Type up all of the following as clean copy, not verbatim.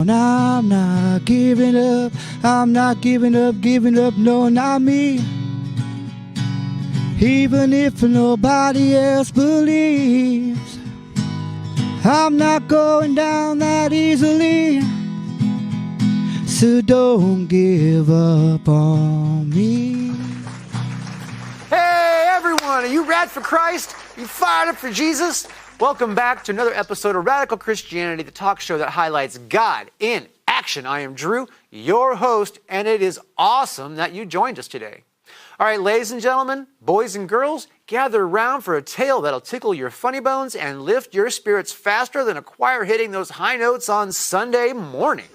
And I'm not giving up, I'm not giving up, no, not me. Even if nobody else believes, I'm not going down that easily. So don't give up on me. Hey everyone, are you rad for Christ? You fired up for Jesus? Welcome back to another episode of Radical Christianity, the talk show that highlights God in action. I am Drew, your host, and it is awesome that you joined us today. All right, ladies and gentlemen, boys and girls, gather around for a tale that'll tickle your funny bones and lift your spirits faster than a choir hitting those high notes on Sunday morning.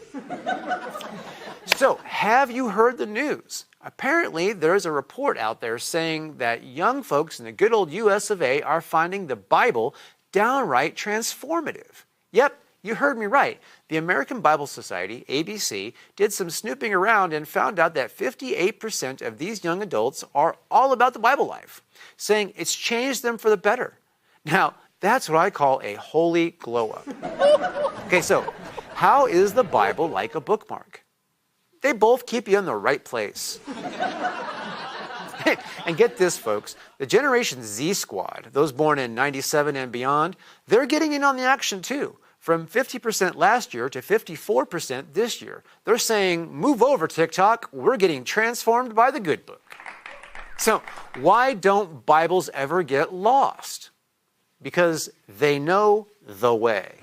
So, have you heard the news? Apparently, there's a report out there saying that young folks in the good old US of A are finding the Bible downright transformative. Yep, you heard me right. The American Bible Society, ABC, did some snooping around and found out that 58% of these young adults are all about the Bible life, saying it's changed them for the better. Now, that's what I call a holy glow up. Okay, so how is the Bible like a bookmark? They both keep you in the right place. And get this, folks, the Generation Z squad, those born in 97 and beyond, they're getting in on the action too. From 50% last year to 54% this year. They're saying, move over, TikTok, we're getting transformed by the good book. So, why don't Bibles ever get lost? Because they know the way.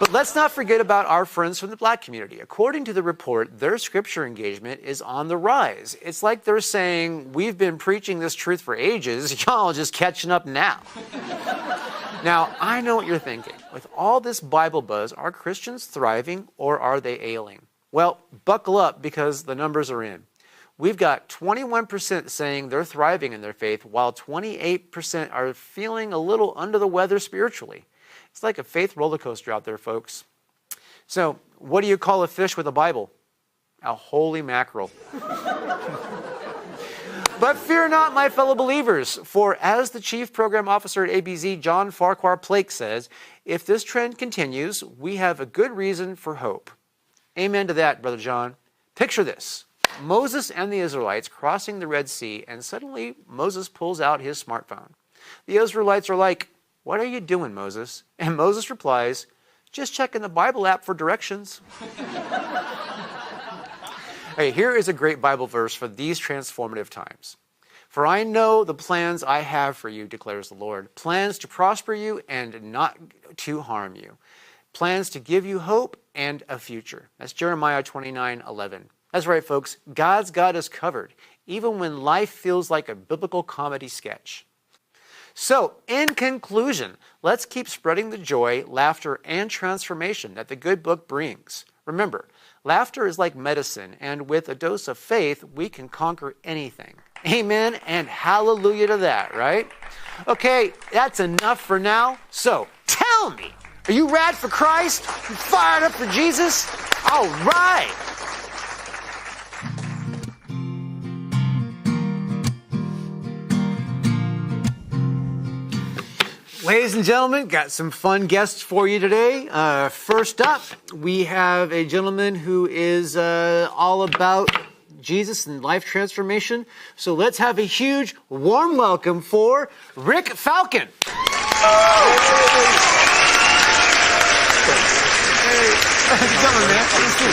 But let's not forget about our friends from the Black community. According to the report, their scripture engagement is on the rise. It's like they're saying, we've been preaching this truth for ages, y'all just catching up now. Now, I know what you're thinking. With all this Bible buzz, are Christians thriving or are they ailing? Well, buckle up because the numbers are in. We've got 21% saying they're thriving in their faith, while 28% are feeling a little under the weather spiritually. It's like a faith roller coaster out there, folks. So, what do you call a fish with a Bible? A holy mackerel. But fear not, my fellow believers, for as the Chief Program Officer at ABZ, John Farquhar Plake, says, if this trend continues, we have a good reason for hope. Amen to that, Brother John. Picture this. Moses and the Israelites crossing the Red Sea, and suddenly Moses pulls out his smartphone. The Israelites are like, what are you doing, Moses? And Moses replies, just checking the Bible app for directions. Hey, here is a great Bible verse for these transformative times. For I know the plans I have for you, declares the Lord. Plans to prosper you and not to harm you. Plans to give you hope and a future. That's Jeremiah 29:11. That's right, folks. God's got us covered, even when life feels like a biblical comedy sketch. So, in conclusion, let's keep spreading the joy, laughter, and transformation that the good book brings. Remember, laughter is like medicine, and with a dose of faith, we can conquer anything. Amen and hallelujah to that, right? Okay, that's enough for now. So, tell me, are you rad for Christ? You fired up for Jesus? All right. Ladies and gentlemen, got some fun guests for you today. First up, we have a gentleman who is all about Jesus and life transformation. So let's have a huge, warm welcome for Rick Falcon. Hey, come on, man. Nice to see you.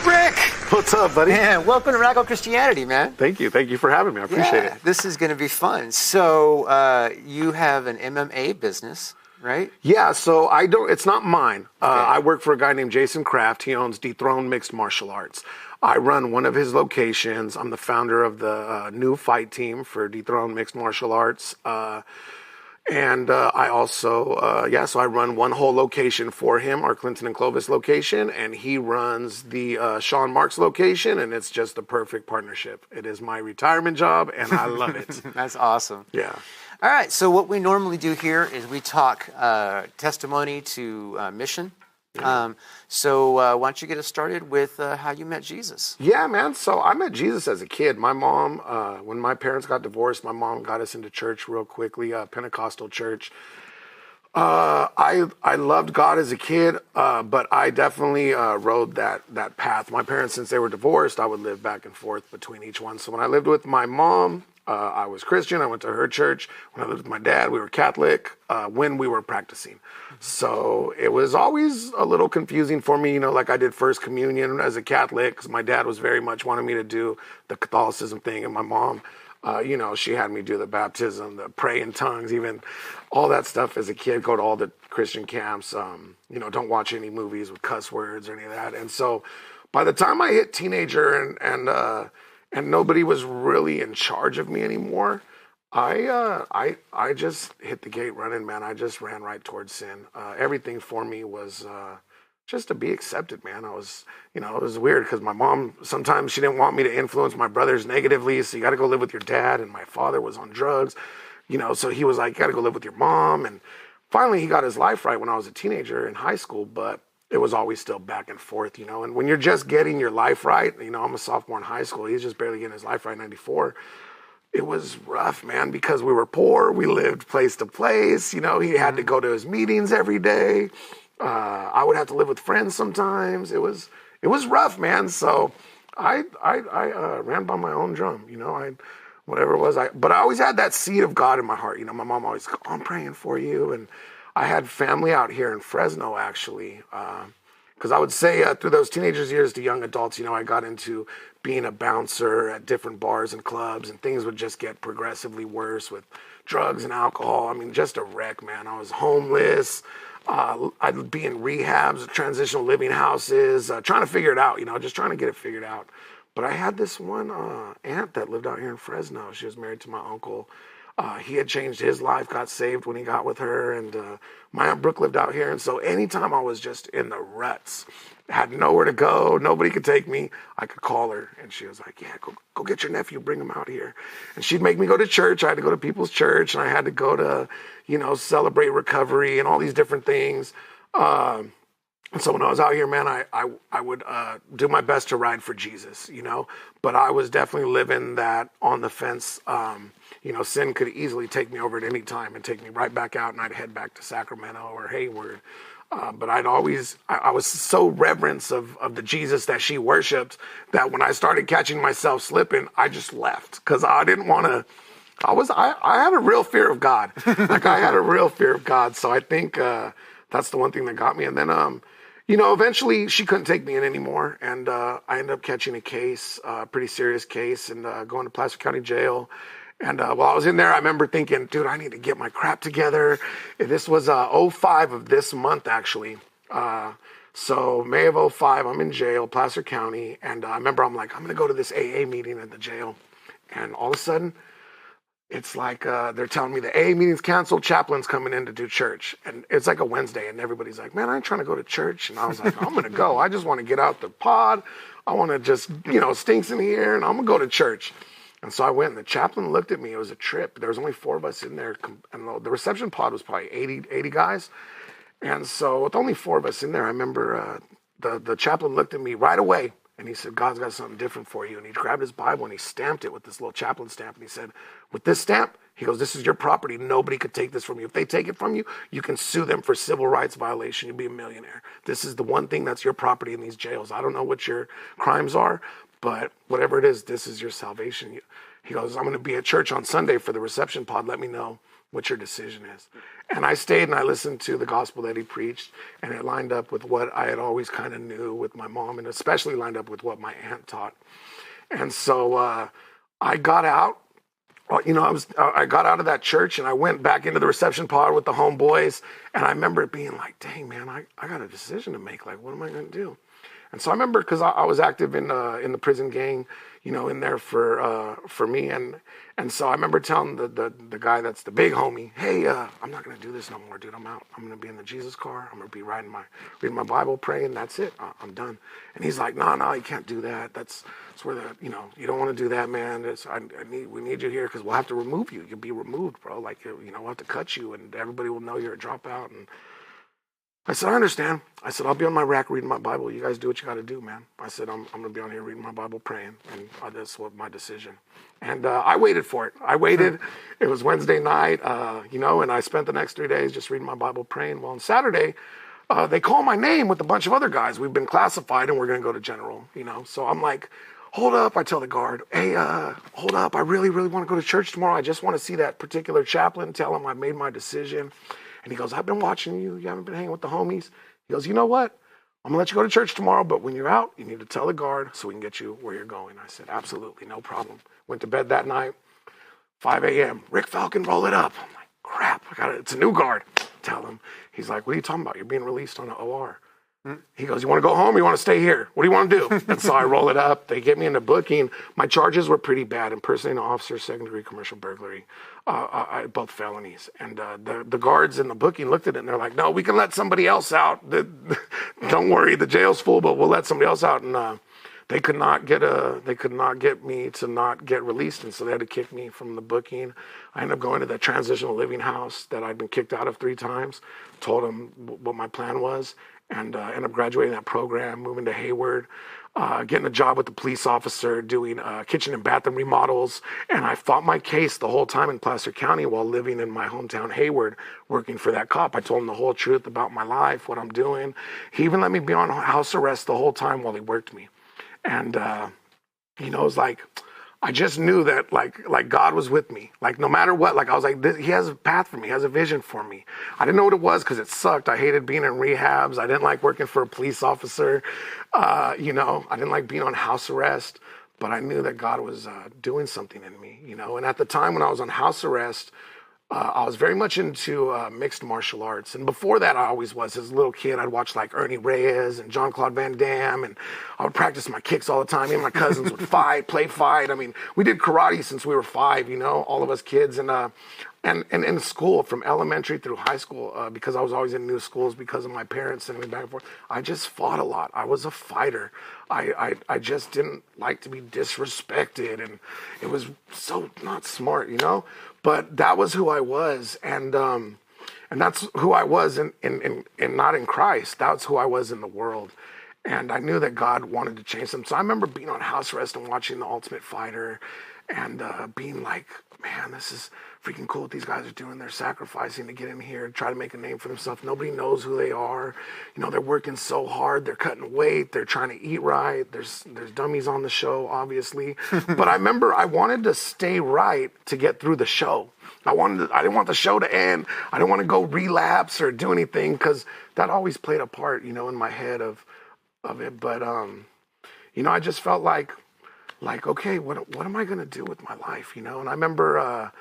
Rick! What's up, buddy? Man, welcome to Radical Christianity, man. Thank you. Thank you for having me. I appreciate it. This is going to be fun. So you have an MMA business, right? Yeah, so it's not mine. I work for a guy named Jason Kraft. He owns Dethroned Mixed Martial Arts. I run one of his locations. I'm the founder of the new fight team for Dethroned Mixed Martial Arts. And I also, so I run one whole location for him, our Clinton and Clovis location, and he runs the Sean Marks location, and it's just a perfect partnership. It is my retirement job, and I love it. That's awesome. Yeah. All right, so what we normally do here is we talk testimony to mission. So why don't you get us started with how you met Jesus? Yeah, man. So I met Jesus as a kid. My mom, when my parents got divorced, my mom got us into church real quickly, Pentecostal church. I loved God as a kid, but I definitely rode that path. My parents, since they were divorced, I would live back and forth between each one. So when I lived with my mom, I was Christian. I went to her church. When I lived with my dad, we were Catholic. When we were practicing, so it was always a little confusing for me. Like I did First Communion as a Catholic because my dad was very much wanting me to do the Catholicism thing, and my mom. She had me do the baptism, the pray in tongues, even all that stuff as a kid, go to all the Christian camps, don't watch any movies with cuss words or any of that. And so by the time I hit teenager and nobody was really in charge of me anymore, I just hit the gate running, man. I just ran right towards sin. Everything for me was just to be accepted, man. It was weird because my mom, sometimes she didn't want me to influence my brothers negatively. So you got to go live with your dad. And my father was on drugs, so he was like, you got to go live with your mom. And finally he got his life right when I was a teenager in high school, but it was always still back and forth, and when you're just getting your life right, I'm a sophomore in high school. He's just barely getting his life right in 94. It was rough, man, because we were poor. We lived place to place. He had to go to his meetings every day. I would have to live with friends sometimes. It was rough, man. So I ran by my own drum, whatever it was. But I always had that seed of God in my heart. My mom always, oh, I'm praying for you. And I had family out here in Fresno, actually. Because I would say through those teenagers years to young adults, I got into being a bouncer at different bars and clubs, and things would just get progressively worse with drugs and alcohol. I mean, just a wreck, man. I was homeless. I'd be in rehabs, transitional living houses, trying to figure it out, just trying to get it figured out. But I had this one aunt that lived out here in Fresno. She was married to my uncle. He had changed his life, got saved when he got with her. And my Aunt Brooke lived out here. And so anytime I was just in the ruts, had nowhere to go, nobody could take me, I could call her. And she was like, yeah, go get your nephew, bring him out here. And she'd make me go to church. I had to go to people's church, and I had to go to, celebrate recovery and all these different things. And so when I was out here, man, I would do my best to ride for Jesus, but I was definitely living that on the fence. Sin could easily take me over at any time and take me right back out, and I'd head back to Sacramento or Hayward. But I was so reverence of the Jesus that she worshiped that when I started catching myself slipping, I just left because I didn't want to. I had a real fear of God. I had a real fear of God. So I think that's the one thing that got me. And then, eventually she couldn't take me in anymore. And I ended up catching a case, a pretty serious case, and going to Placer County Jail. And while I was in there, I remember thinking, dude, I need to get my crap together. This was 05 of this month, actually. So May of 05, I'm in jail, Placer County. And I remember I'm like, I'm going to go to this AA meeting at the jail. And all of a sudden, it's like they're telling me the AA meeting's canceled, chaplain's coming in to do church. And it's like a Wednesday, and everybody's like, man, I ain't trying to go to church. And I was like, I'm going to go. I just want to get out the pod. I want to just, stinks in here, and I'm going to go to church. And so I went, and the chaplain looked at me. It was a trip. There was only 4 of us in there. And the reception pod was probably 80 guys. And so with only 4 of us in there, I remember the chaplain looked at me right away. And he said, God's got something different for you. And he grabbed his Bible and he stamped it with this little chaplain stamp. And he said, with this stamp, he goes, this is your property. Nobody could take this from you. If they take it from you, you can sue them for civil rights violation. You'll be a millionaire. This is the one thing that's your property in these jails. I don't know what your crimes are, but whatever it is, this is your salvation. He goes, I'm going to be at church on Sunday for the reception pod. Let me know what your decision is. And I stayed and I listened to the gospel that he preached, and it lined up with what I had always kind of knew with my mom, and especially lined up with what my aunt taught. And so I got out. I got out of that church and I went back into the reception pod with the homeboys. And I remember it being like, dang, man, I got a decision to make. Like, what am I going to do? And so I remember, because I was active in the prison gang, in there for me. And so I remember telling the guy that's the big homie, hey, I'm not going to do this no more, dude. I'm out. I'm going to be in the Jesus car. I'm going to be reading my Bible, praying. That's it. I'm done. And he's like, no, you can't do that. That's where you don't want to do that, man. We need you here because we'll have to remove you. You'll be removed, bro. Like, we'll have to cut you and everybody will know you're a dropout. And I said, I understand. I said, I'll be on my rack reading my Bible. You guys do what you got to do, man. I said, I'm going to be on here reading my Bible, praying. And that's what my decision. And I waited for it. I waited. It was Wednesday night, and I spent the next 3 days just reading my Bible, praying. Well, on Saturday, they call my name with a bunch of other guys. We've been classified and we're going to go to general, So I'm like, hold up. I tell the guard, hey, hold up. I really, really want to go to church tomorrow. I just want to see that particular chaplain, tell him I made my decision. And he goes, I've been watching you. You haven't been hanging with the homies. He goes, you know what? I'm going to let you go to church tomorrow, but when you're out, you need to tell the guard so we can get you where you're going. I said, absolutely, no problem. Went to bed that night, 5 a.m. Rick Falcon, roll it up. I'm like, crap, it's a new guard. Tell him. He's like, what are you talking about? You're being released on an OR. He goes, you want to go home or you want to stay here? What do you want to do? And so I roll it up. They get me into booking. My charges were pretty bad. Impersonating an officer, second-degree commercial burglary, both felonies. And the guards in the booking looked at it and they're like, no, we can let somebody else out. Don't worry, the jail's full, but we'll let somebody else out. And they could not get me to not get released, and so they had to kick me from the booking. I ended up going to the transitional living house that I'd been kicked out of 3 times. Told them what my plan was. And ended up graduating that program, moving to Hayward, getting a job with the police officer, doing kitchen and bathroom remodels. And I fought my case the whole time in Placer County while living in my hometown, Hayward, working for that cop. I told him the whole truth about my life, what I'm doing. He even let me be on house arrest the whole time while he worked me. And, it was like, I just knew that like God was with me. Like no matter what, like I was like, he has a path for me, he has a vision for me. I didn't know what it was because it sucked. I hated being in rehabs. I didn't like working for a police officer. I didn't like being on house arrest, but I knew that God was doing something in me, And at the time when I was on house arrest, I was very much into mixed martial arts. And before that, I always was. As a little kid, I'd watch like Ernie Reyes and Jean-Claude Van Damme, and I would practice my kicks all the time. Me and my cousins would play fight. I mean, we did karate since we were 5, all of us kids. And in school, from elementary through high school, because I was always in new schools because of my parents sending me back and forth, I just fought a lot. I was a fighter. I just didn't like to be disrespected, and it was so not smart, But that was who I was, and that's who I was in not in Christ. That's who I was in the world. And I knew that God wanted to change them. So I remember being on house arrest and watching The Ultimate Fighter and being like, man, this is freaking cool what these guys are doing. They're sacrificing to get in here, try to make a name for themselves. Nobody knows who they are. They're working so hard. They're cutting weight. They're trying to eat right. There's dummies on the show, obviously. But I remember I wanted to stay right to get through the show. I didn't want the show to end. I didn't want to go relapse or do anything because that always played a part, in my head of it. But, I just felt like, okay, what am I going to do with my life, And I remember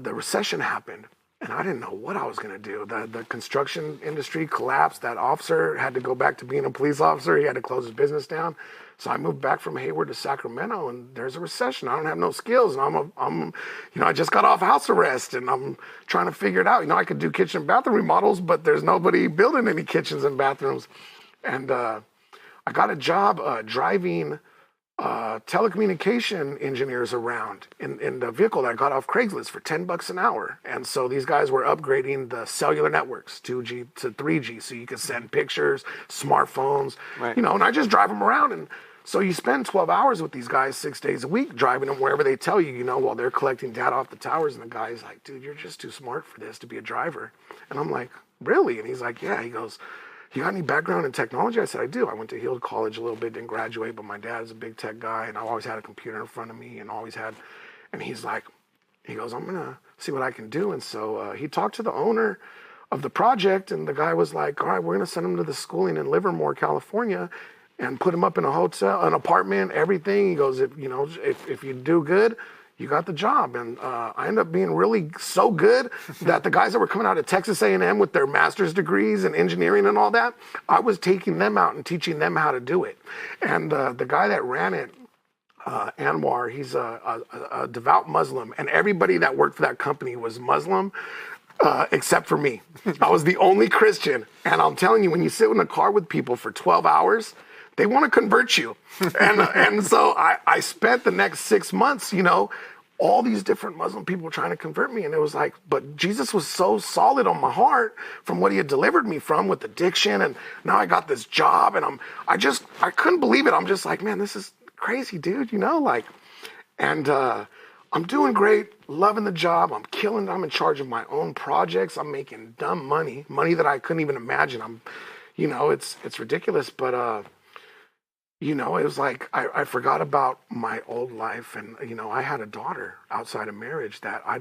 the recession happened, and I didn't know what I was going to do. The construction industry collapsed. That officer had to go back to being a police officer. He had to close his business down. So I moved back from Hayward to Sacramento, and there's a recession. I don't have no skills, and I just got off house arrest, and I'm trying to figure it out. I could do kitchen and bathroom remodels, but there's nobody building any kitchens and bathrooms. And I got a job driving telecommunication engineers around in the vehicle that I got off Craigslist for $10 an hour. And so these guys were upgrading the cellular networks, 2G to 3G, so you could send pictures, smartphones, right. And I just drive them around. And so you spend 12 hours with these guys 6 days a week, driving them wherever they tell you, while they're collecting data off the towers. And the guy's like, dude, you're just too smart for this to be a driver. And I'm like, really? And he's like, yeah. He goes, you got any background in technology? I said, I do. I went to Heald College a little bit, didn't graduate, but my dad is a big tech guy, and I always had a computer in front of me and he's like, he goes, I'm going to see what I can do. And so he talked to the owner of the project, and the guy was like, all right, we're going to send him to the schooling in Livermore, California, and put him up in a hotel, an apartment, everything. He goes, if you do good, you got the job. And I ended up being really so good that the guys that were coming out of Texas A&M with their master's degrees in engineering and all that, I was taking them out and teaching them how to do it. And the guy that ran it, Anwar, he's a devout Muslim, and everybody that worked for that company was Muslim, except for me. I was the only Christian. And I'm telling you, when you sit in a car with people for 12 hours, they want to convert you. And so I spent the next 6 months, all these different Muslim people trying to convert me. And it was like, but Jesus was so solid on my heart from what he had delivered me from with addiction. And now I got this job and I couldn't believe it. I'm just like, man, this is crazy, dude, and I'm doing great, loving the job. I'm killing it. I'm in charge of my own projects. I'm making dumb money that I couldn't even imagine. It's ridiculous, but it was like I forgot about my old life, and I had a daughter outside of marriage that I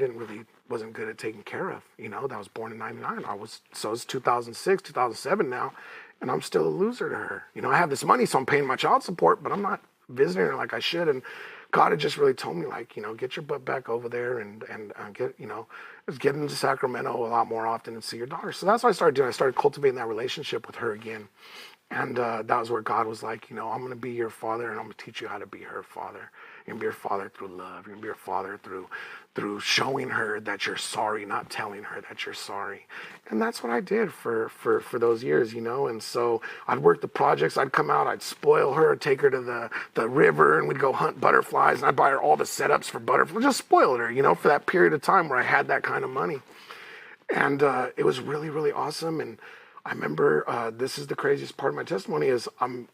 wasn't good at taking care of. That was born in '99. It's 2006, 2007 now, and I'm still a loser to her. I have this money, so I'm paying my child support, but I'm not visiting her like I should. And God had just really told me, like, get your butt back over there and get into Sacramento a lot more often and see your daughter. So that's what I started doing. I started cultivating that relationship with her again. And that was where God was like, I'm going to be your father, and I'm going to teach you how to be her father. You're going to be her father through love. You're going to be her father through showing her that you're sorry, not telling her that you're sorry. And that's what I did for those years, And so I'd work the projects. I'd come out. I'd spoil her, take her to the river, and we'd go hunt butterflies. And I'd buy her all the setups for butterflies. Just spoil her, for that period of time where I had that kind of money. And it was really, really awesome. And I remember this is the craziest part of my testimony is I'm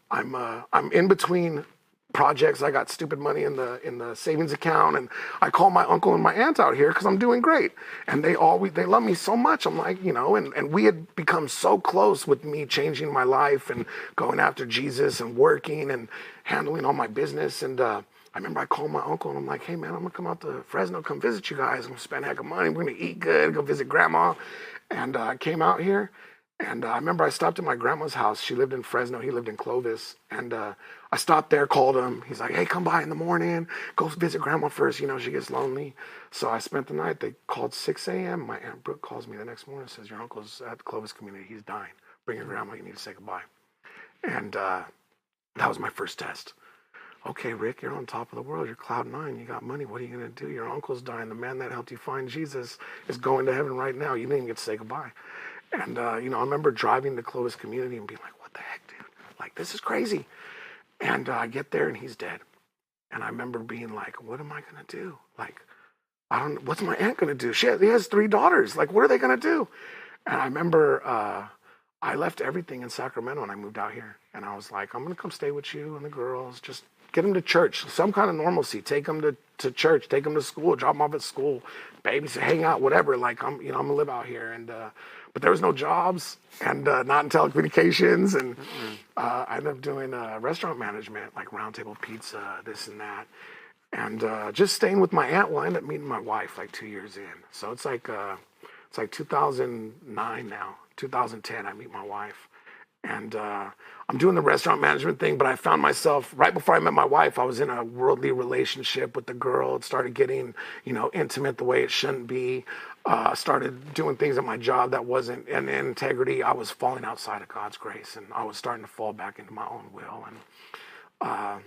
in between projects. I got stupid money in the savings account, and I call my uncle and my aunt out here because I'm doing great, and they love me so much. I'm like, and we had become so close with me changing my life and going after Jesus and working and handling all my business. And I remember I called my uncle and I'm like, hey man, I'm gonna come out to Fresno, come visit you guys. I'm gonna spend a heck of money. We're gonna eat good, go visit grandma. And I came out here. And I remember I stopped at my grandma's house. She lived in Fresno. He lived in Clovis. And I stopped there, called him. He's like, hey, come by in the morning. Go visit grandma first. She gets lonely. So I spent the night. They called 6 a.m. My Aunt Brooke calls me the next morning and says, your uncle's at the Clovis community. He's dying. Bring your grandma. You need to say goodbye. And that was my first test. Okay, Rick, you're on top of the world. You're cloud nine. You got money. What are you going to do? Your uncle's dying. The man that helped you find Jesus is going to heaven right now. You didn't even get to say goodbye. And, I remember driving to Clovis community and being like, what the heck, dude? Like, this is crazy. And I get there and he's dead. And I remember being like, what am I going to do? Like, what's my aunt going to do? He has 3 daughters. Like, what are they going to do? And I remember I left everything in Sacramento and I moved out here. And I was like, I'm going to come stay with you and the girls. Just get them to church, some kind of normalcy. Take them to church, take them to school, drop them off at school, babysit, hang out, whatever. Like, I'm going to live out here. And, but there was no jobs and not in telecommunications. And I ended up doing restaurant management, like Round Table Pizza, this and that. And just staying with my aunt. Well, I ended up meeting my wife like 2 years in. So it's like 2009 now, 2010, I meet my wife. And I'm doing the restaurant management thing, but I found myself, right before I met my wife, I was in a worldly relationship with the girl. It started getting, intimate the way it shouldn't be. Started doing things at my job that wasn't in integrity. I was falling outside of God's grace, and I was starting to fall back into my own will. And,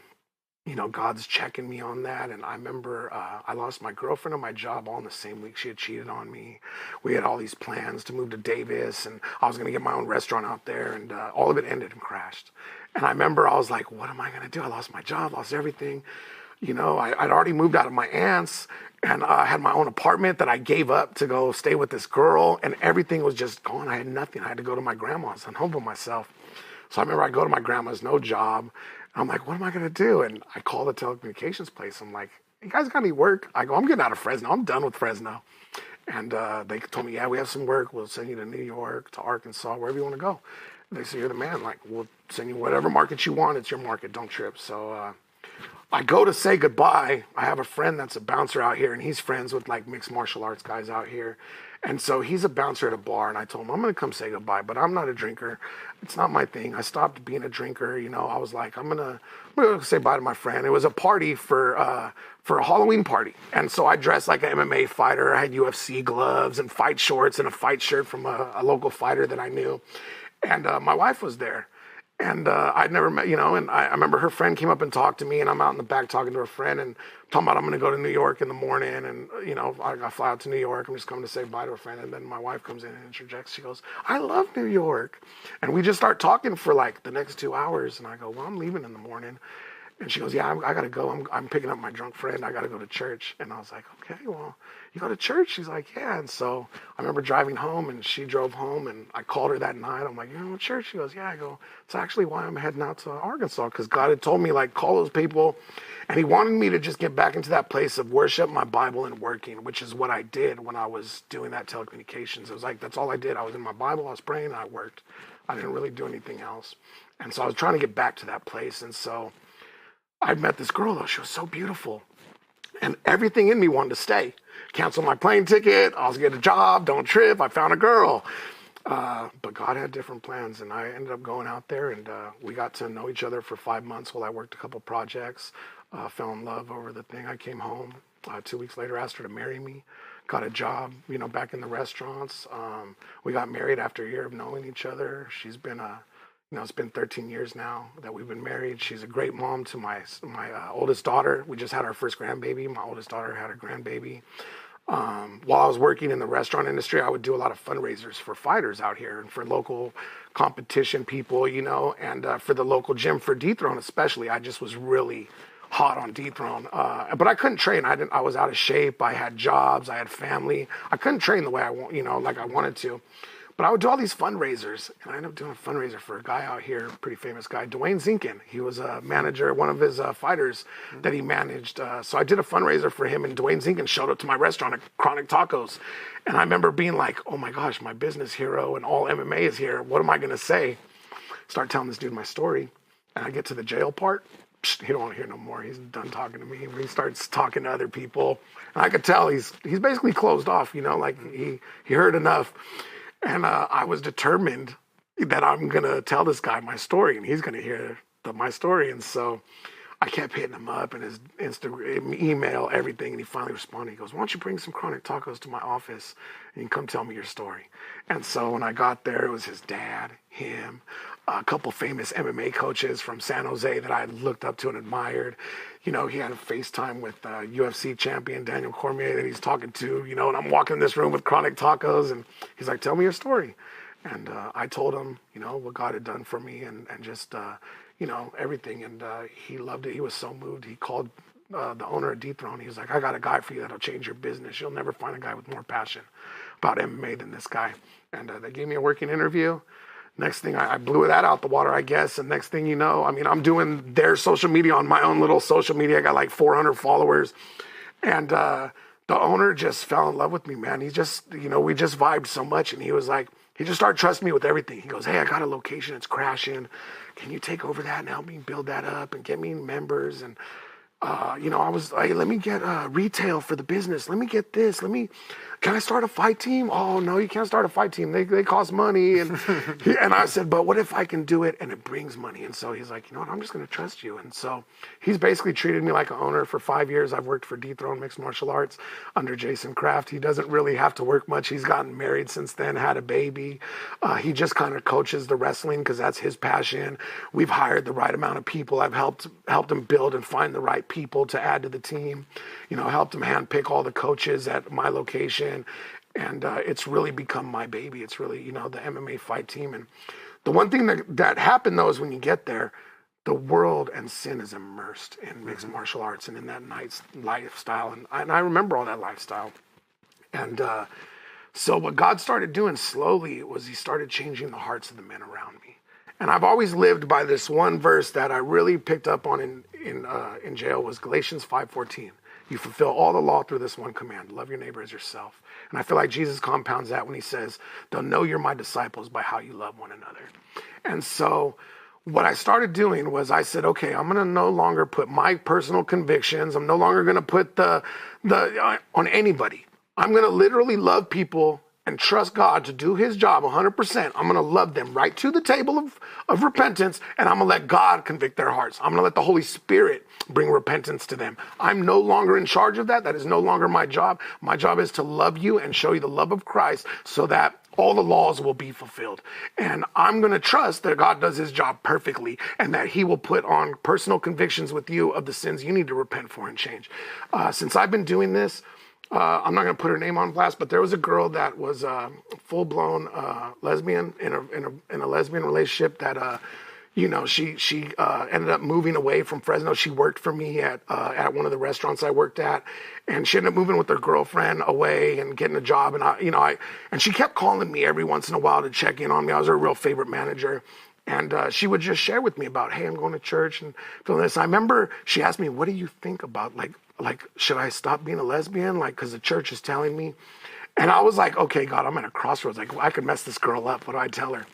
God's checking me on that. And I remember I lost my girlfriend and my job all in the same week. She had cheated on me. We had all these plans to move to Davis, and I was going to get my own restaurant out there, and all of it ended and crashed. And I remember I was like, what am I going to do? I lost my job, lost everything. I'd already moved out of my aunt's, and I had my own apartment that I gave up to go stay with this girl, and everything was just gone. I had nothing. I had to go to my grandma's and humble myself. So I remember I go to my grandma's, no job. I'm like, what am I going to do? And I call the telecommunications place. I'm like, you guys got any work? I go, I'm getting out of Fresno. I'm done with Fresno. And they told me, yeah, we have some work. We'll send you to New York, to Arkansas, wherever you want to go. They said, you're the man. Like, we'll send you whatever market you want. It's your market. Don't trip. So I go to say goodbye. I have a friend that's a bouncer out here, and he's friends with like mixed martial arts guys out here. And so he's a bouncer at a bar, and I told him, I'm going to come say goodbye, but I'm not a drinker. It's not my thing. I stopped being a drinker. I was like, I'm going to say bye to my friend. It was a party for a Halloween party. And so I dressed like an MMA fighter. I had UFC gloves and fight shorts and a fight shirt from a local fighter that I knew. And my wife was there. And I'd never met, and I remember her friend came up and talked to me, and I'm out in the back talking to her friend and talking about I'm going to go to New York in the morning, and, I fly out to New York. I'm just coming to say bye to her friend. And then my wife comes in and interjects. She goes, I love New York. And we just start talking for like the next 2 hours. And I go, well, I'm leaving in the morning. And she goes, yeah, I got to go. I'm picking up my drunk friend. I got to go to church. And I was like, okay, well, you go to church? She's like, yeah. And so I remember driving home, and she drove home, and I called her that night. I'm like, you know, church? She goes, yeah. I go, it's actually why I'm heading out to Arkansas, because God had told me, like, call those people. And he wanted me to just get back into that place of worship, my Bible, and working, which is what I did when I was doing that telecommunications. It was like, that's all I did. I was in my Bible, I was praying, and I worked. I didn't really do anything else. And so I was trying to get back to that place. And so I met this girl, though. She was so beautiful. And everything in me wanted to stay. Cancel my plane ticket. I was getting a job. Don't trip. I found a girl. But God had different plans. And I ended up going out there, and we got to know each other for 5 months while I worked a couple projects. Fell in love over the thing. I came home 2 weeks later, asked her to marry me. Got a job, you know, back in the restaurants. We got married after a year of knowing each other. She's been you know, it's been 13 years now that we've been married. She's a great mom to my oldest daughter. We just had our first grandbaby. My oldest daughter had a grandbaby. While I was working in the restaurant industry, I would do a lot of fundraisers for fighters out here and for local competition people, you know, and for the local gym for Dethrone especially. I just was really hot on Dethrone. But I couldn't train. I was out of shape. I had jobs. I had family. I couldn't train the way I want, you know, like I wanted to. But I would do all these fundraisers, and I ended up doing a fundraiser for a guy out here, pretty famous guy, Dwayne Zinkin. He was a manager, one of his fighters that he managed. So I did a fundraiser for him, and Dwayne Zinkin showed up to my restaurant at Chronic Tacos. And I remember being like, oh my gosh, my business hero and all MMA is here. What am I going to say? Start telling this dude my story. And I get to the jail part. He don't want to hear no more. He's done talking to me. He starts talking to other people. And I could tell he's basically closed off, you know, like he heard enough. And I was determined that I'm going to tell this guy my story, and he's going to hear my story. And so I kept hitting him up in his Instagram, email, everything. And he finally responded. He goes, why don't you bring some Chronic Tacos to my office and you come tell me your story? And so when I got there, it was his dad, him, a couple famous MMA coaches from San Jose that I looked up to and admired. You know, he had a FaceTime with UFC champion Daniel Cormier that he's talking to, you know, and I'm walking in this room with Chronic Tacos, and he's like, tell me your story. And I told him, you know, what God had done for me and just, you know, everything. And he loved it. He was so moved. He called the owner of Dethrone. He was like, I got a guy for you that'll change your business. You'll never find a guy with more passion about MMA than this guy. And they gave me a working interview. Next thing, I blew that out the water, I guess. And next thing you know, I mean, I'm doing their social media on my own little social media. I got like 400 followers. And the owner just fell in love with me, man. He just, you know, we just vibed so much. And he was like, he just started trusting me with everything. He goes, hey, I got a location. It's crashing. Can you take over that and help me build that up and get me members? And, you know, I was like, let me get retail for the business. Let me get this. Can I start a fight team? Oh, no, you can't start a fight team. They cost money. And and I said, but what if I can do it and it brings money? And so he's like, you know what, I'm just going to trust you. And so he's basically treated me like an owner for 5 years. I've worked for Dethrone Mixed Martial Arts under Jason Kraft. He doesn't really have to work much. He's gotten married since then, had a baby. He just kind of coaches the wrestling because that's his passion. We've hired the right amount of people. I've helped him build and find the right people to add to the team. You know, helped him handpick all the coaches at my location. And it's really become my baby. It's really, you know, the MMA fight team. And the one thing that happened, though, is when you get there, the world and sin is immersed in mixed martial arts and in that night's lifestyle. And I remember all that lifestyle. And so what God started doing slowly was he started changing the hearts of the men around me. And I've always lived by this one verse that I really picked up on in jail was Galatians 5:14. You fulfill all the law through this one command, love your neighbor as yourself. And I feel like Jesus compounds that when he says, they'll know you're my disciples by how you love one another. And so what I started doing was I said, okay, I'm going to no longer put my personal convictions. I'm no longer going to put the on anybody. I'm going to literally love people and trust God to do his job 100%. I'm going to love them right to the table of repentance, and I'm going to let God convict their hearts. I'm going to let the Holy Spirit bring repentance to them. I'm no longer in charge of that. That is no longer my job. My job is to love you and show you the love of Christ so that all the laws will be fulfilled. And I'm going to trust that God does his job perfectly and that he will put on personal convictions with you of the sins you need to repent for and change. Since I've been doing this, I'm not going to put her name on blast, but there was a girl that was full-blown lesbian in a lesbian relationship that, You know, she ended up moving away from Fresno. She worked for me at one of the restaurants I worked at, and she ended up moving with her girlfriend away and getting a job. And she kept calling me every once in a while to check in on me. I was her real favorite manager. And she would just share with me about, hey, I'm going to church and feeling this. I remember she asked me, what do you think about, like, should I stop being a lesbian? Like, because the church is telling me. And I was like, okay, God, I'm at a crossroads. Like, I could mess this girl up. What do I tell her?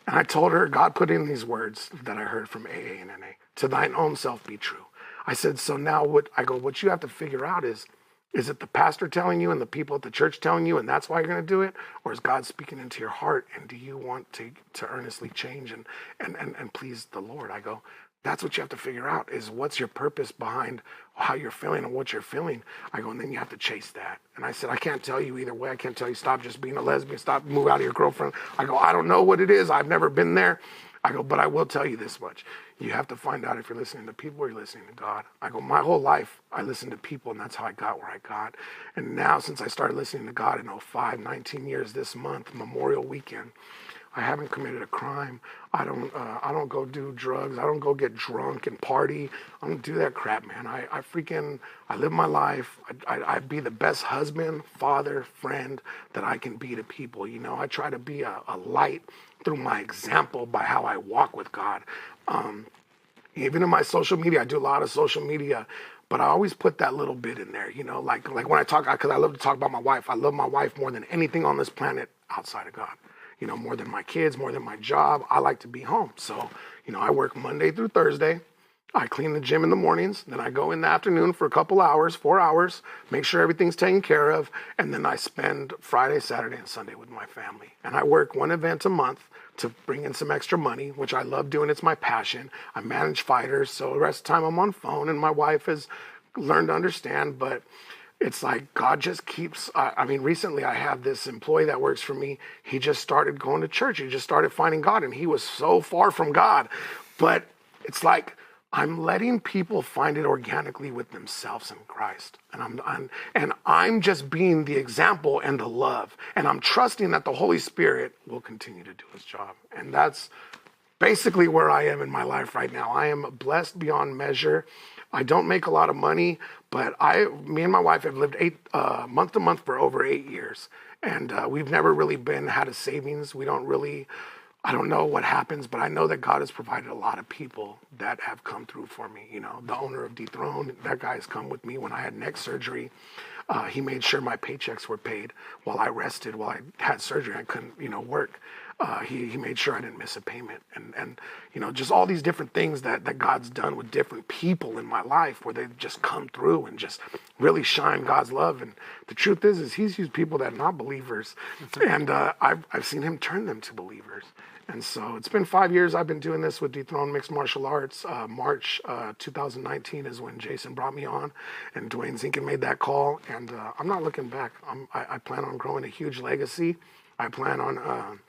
And I told her, God put in these words that I heard from AA and NA, to thine own self be true. I said, so now what you have to figure out is it the pastor telling you and the people at the church telling you, and that's why you're going to do it? Or is God speaking into your heart, and do you want to earnestly change and please the Lord? I go, that's what you have to figure out, is what's your purpose behind how you're feeling and what you're feeling. I go, and then you have to chase that. And I said, I can't tell you either way. I can't tell you stop just being a lesbian, stop, move out of your girlfriend. I go, I don't know what it is. I've never been there. I go, but I will tell you this much. You have to find out if you're listening to people or you're listening to God. I go, my whole life, I listened to people, and that's how I got where I got. And now, since I started listening to God in 2005, 19 years this month, Memorial Weekend, I haven't committed a crime. I don't go do drugs. I don't go get drunk and party. I don't do that crap, man. I live my life. I be the best husband, father, friend that I can be to people. You know, I try to be a light through my example by how I walk with God. Even in my social media, I do a lot of social media, but I always put that little bit in there, you know, like when I talk, because I love to talk about my wife. I love my wife more than anything on this planet outside of God. You know, more than my kids, more than my job. I like to be home. So, you know, I work Monday through Thursday. I clean the gym in the mornings. Then I go in the afternoon for a couple hours, 4 hours, make sure everything's taken care of. And then I spend Friday, Saturday, and Sunday with my family. And I work one event a month to bring in some extra money, which I love doing. It's my passion. I manage fighters. So the rest of the time I'm on phone, and my wife has learned to understand. But it's like God just keeps, recently I have this employee that works for me. He just started going to church. He just started finding God, and he was so far from God. But it's like I'm letting people find it organically with themselves in Christ. And I'm just being the example and the love. And I'm trusting that the Holy Spirit will continue to do his job. And that's basically where I am in my life right now. I am blessed beyond measure. I don't make a lot of money, but me and my wife have lived month to month for over 8 years. And we've never really had a savings. I don't know what happens, but I know that God has provided a lot of people that have come through for me. You know, the owner of Dethrone, that guy has come with me when I had neck surgery. He made sure my paychecks were paid while I rested, while I had surgery. I couldn't, work. He made sure I didn't miss a payment. And just all these different things that God's done with different people in my life where they've just come through and just really shine God's love. And the truth is he's used people that are not believers. And I've seen him turn them to believers. And so it's been 5 years I've been doing this with Dethrone Mixed Martial Arts. March 2019 is when Jason brought me on, and Dwayne Zinkin made that call. And I'm not looking back. I plan on growing a huge legacy. I plan on,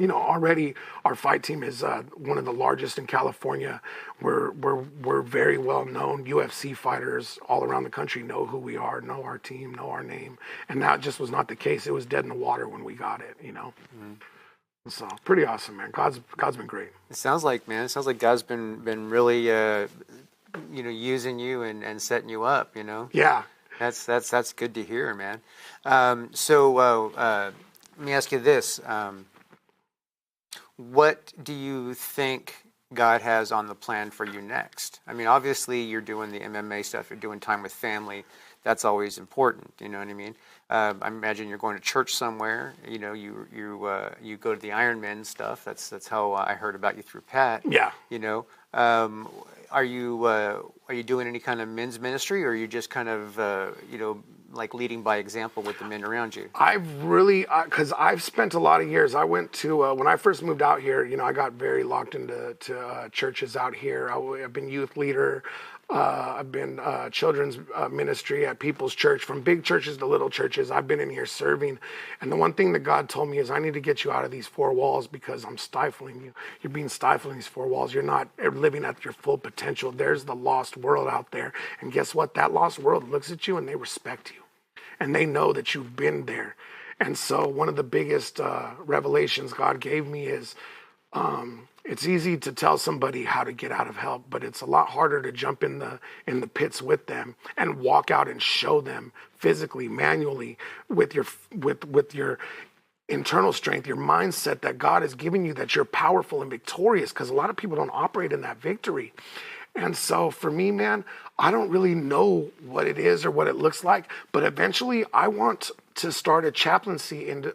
already our fight team is one of the largest in California. We're very well known. UFC fighters all around the country know who we are, know our team, know our name. And that just was not the case. It was dead in the water when we got it, Mm-hmm. So pretty awesome, man. God's been great. It sounds like God's been really, using you and setting you up, Yeah. That's good to hear, man. So let me ask you this. What do you think God has on the plan for you next? I mean, obviously you're doing the MMA stuff, you're doing time with family. That's always important, you know what I mean? I imagine you're going to church somewhere. You go to the Ironman stuff. That's how I heard about you through Pat. Yeah. Are you doing any kind of men's ministry, or are you just kind of like leading by example with the men around you? I've really, because I've spent a lot of years. I went to when I first moved out here. I got very locked into churches out here. I've been youth leader. I've been children's ministry at People's Church, from big churches to little churches. I've been in here serving. And the one thing that God told me is, I need to get you out of these four walls because I'm stifling you. You're being stifled in these four walls. You're not living at your full potential. There's the lost world out there. And guess what? That lost world looks at you and they respect you. And they know that you've been there. And so one of the biggest revelations God gave me is, It's easy to tell somebody how to get out of help, but it's a lot harder to jump in the pits with them and walk out and show them physically, manually, with your internal strength, your mindset that God has given you, that you're powerful and victorious, because a lot of people don't operate in that victory. And so for me, man, I don't really know what it is or what it looks like, but eventually I want to start a chaplaincy in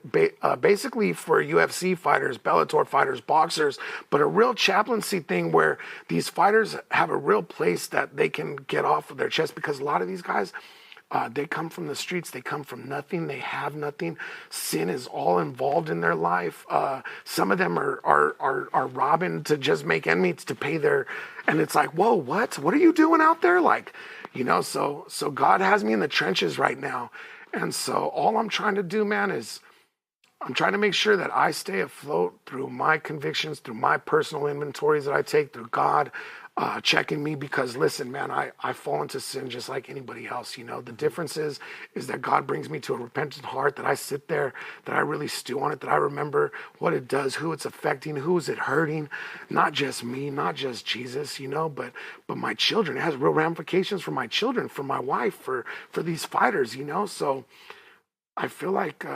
basically for UFC fighters, Bellator fighters, boxers, but a real chaplaincy thing where these fighters have a real place that they can get off of their chest, because a lot of these guys, they come from the streets. They come from nothing. They have nothing. Sin is all involved in their life. Some of them are robbing to just make ends meet to pay their, and it's like, whoa, what are you doing out there? Like, so God has me in the trenches right now. And so all I'm trying to do, man, is I'm trying to make sure that I stay afloat through my convictions, through my personal inventories that I take, through God checking me, because listen, man, I fall into sin just like anybody else. The difference is that God brings me to a repentant heart, that I sit there, that I really stew on it, that I remember what it does, who it's affecting, who is it hurting, not just me, not just Jesus, but my children. It has real ramifications for my children, for my wife, for these fighters, so I feel like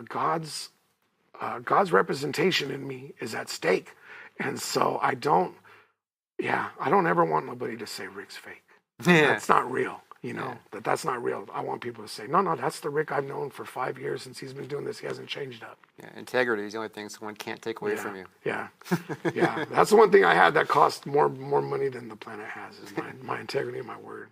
God's representation in me is at stake. And so I don't ever want nobody to say Rick's fake. Yeah. That's not real, that's not real. I want people to say, no, that's the Rick I've known for 5 years since he's been doing this. He hasn't changed up. Yeah, integrity is the only thing someone can't take away from you. Yeah. Yeah. That's the one thing I have that costs more money than the planet has, is my integrity and my word.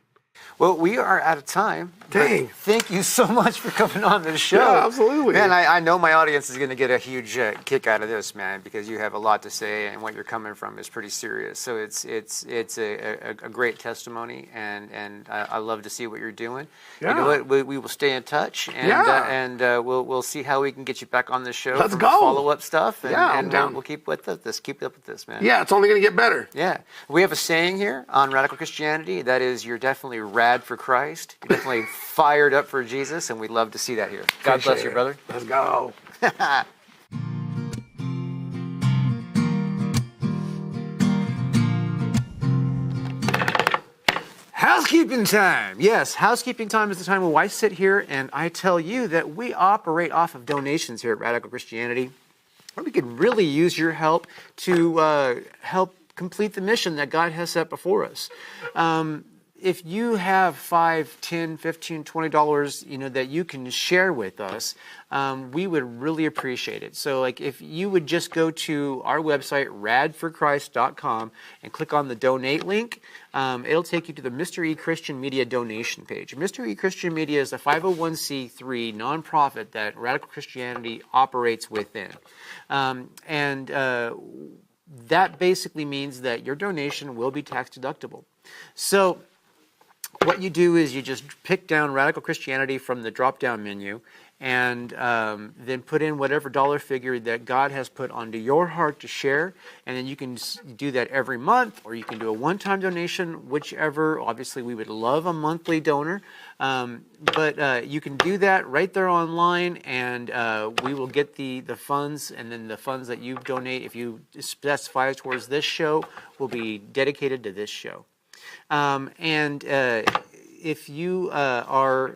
Well, we are out of time. Dang. Thank you so much for coming on this show. Yeah, absolutely. Man, I know my audience is going to get a huge kick out of this, man, because you have a lot to say, and what you're coming from is pretty serious. So it's a great testimony, and I love to see what you're doing. Yeah. You know what? We will stay in touch, and we'll see how we can get you back on the show. Let's for go. Follow-up stuff. And, I'm down. We'll keep with this. Keep up with this, man. Yeah, it's only going to get better. Yeah. We have a saying here on Radical Christianity that is, you're definitely rad for Christ. You're definitely fired up for Jesus, and we'd love to see that here. God bless you, brother. Let's go. Housekeeping time. Yes, housekeeping time is the time when I sit here and I tell you that we operate off of donations here at Radical Christianity. We could really use your help to help complete the mission that God has set before us. If you have $5, $10, $15, $20, that you can share with us, we would really appreciate it. So if you would just go to our website, radforchrist.com, and click on the donate link, it'll take you to the Mr. E Christian Media donation page. Mr. E Christian Media is a 501c3 nonprofit that Radical Christianity operates within. That basically means that your donation will be tax deductible. So what you do is you just pick down Radical Christianity from the drop-down menu, and then put in whatever dollar figure that God has put onto your heart to share, and then you can do that every month, or you can do a one-time donation, whichever. Obviously, we would love a monthly donor, but you can do that right there online, and we will get the funds, and then the funds that you donate, if you specify towards this show, will be dedicated to this show. If you are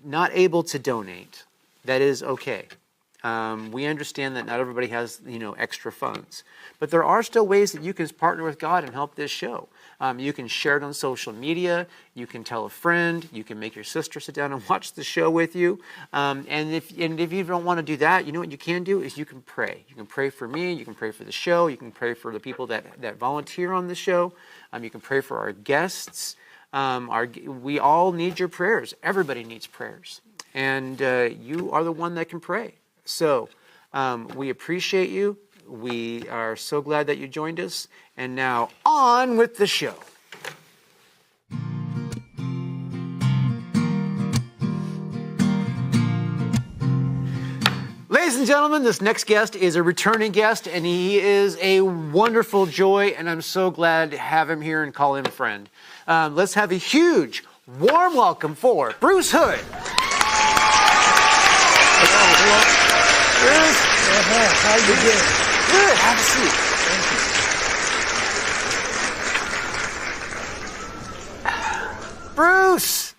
not able to donate, that is okay. We understand that not everybody has extra funds, but there are still ways that you can partner with God and help this show. You can share it on social media. You can tell a friend. You can make your sister sit down and watch the show with you. And if you don't want to do that, what you can do is you can pray. You can pray for me. You can pray for the show. You can pray for the people that volunteer on the show. You can pray for our guests. We all need your prayers. Everybody needs prayers. And you are the one that can pray. So we appreciate you. We are so glad that you joined us. And now on with the show. Ladies and gentlemen, this next guest is a returning guest, and he is a wonderful joy, and I'm so glad to have him here and call him friend. Let's have a huge, warm welcome for Bruce Hood. Hello. Bruce. How you doing? good. Have a seat. Bruce,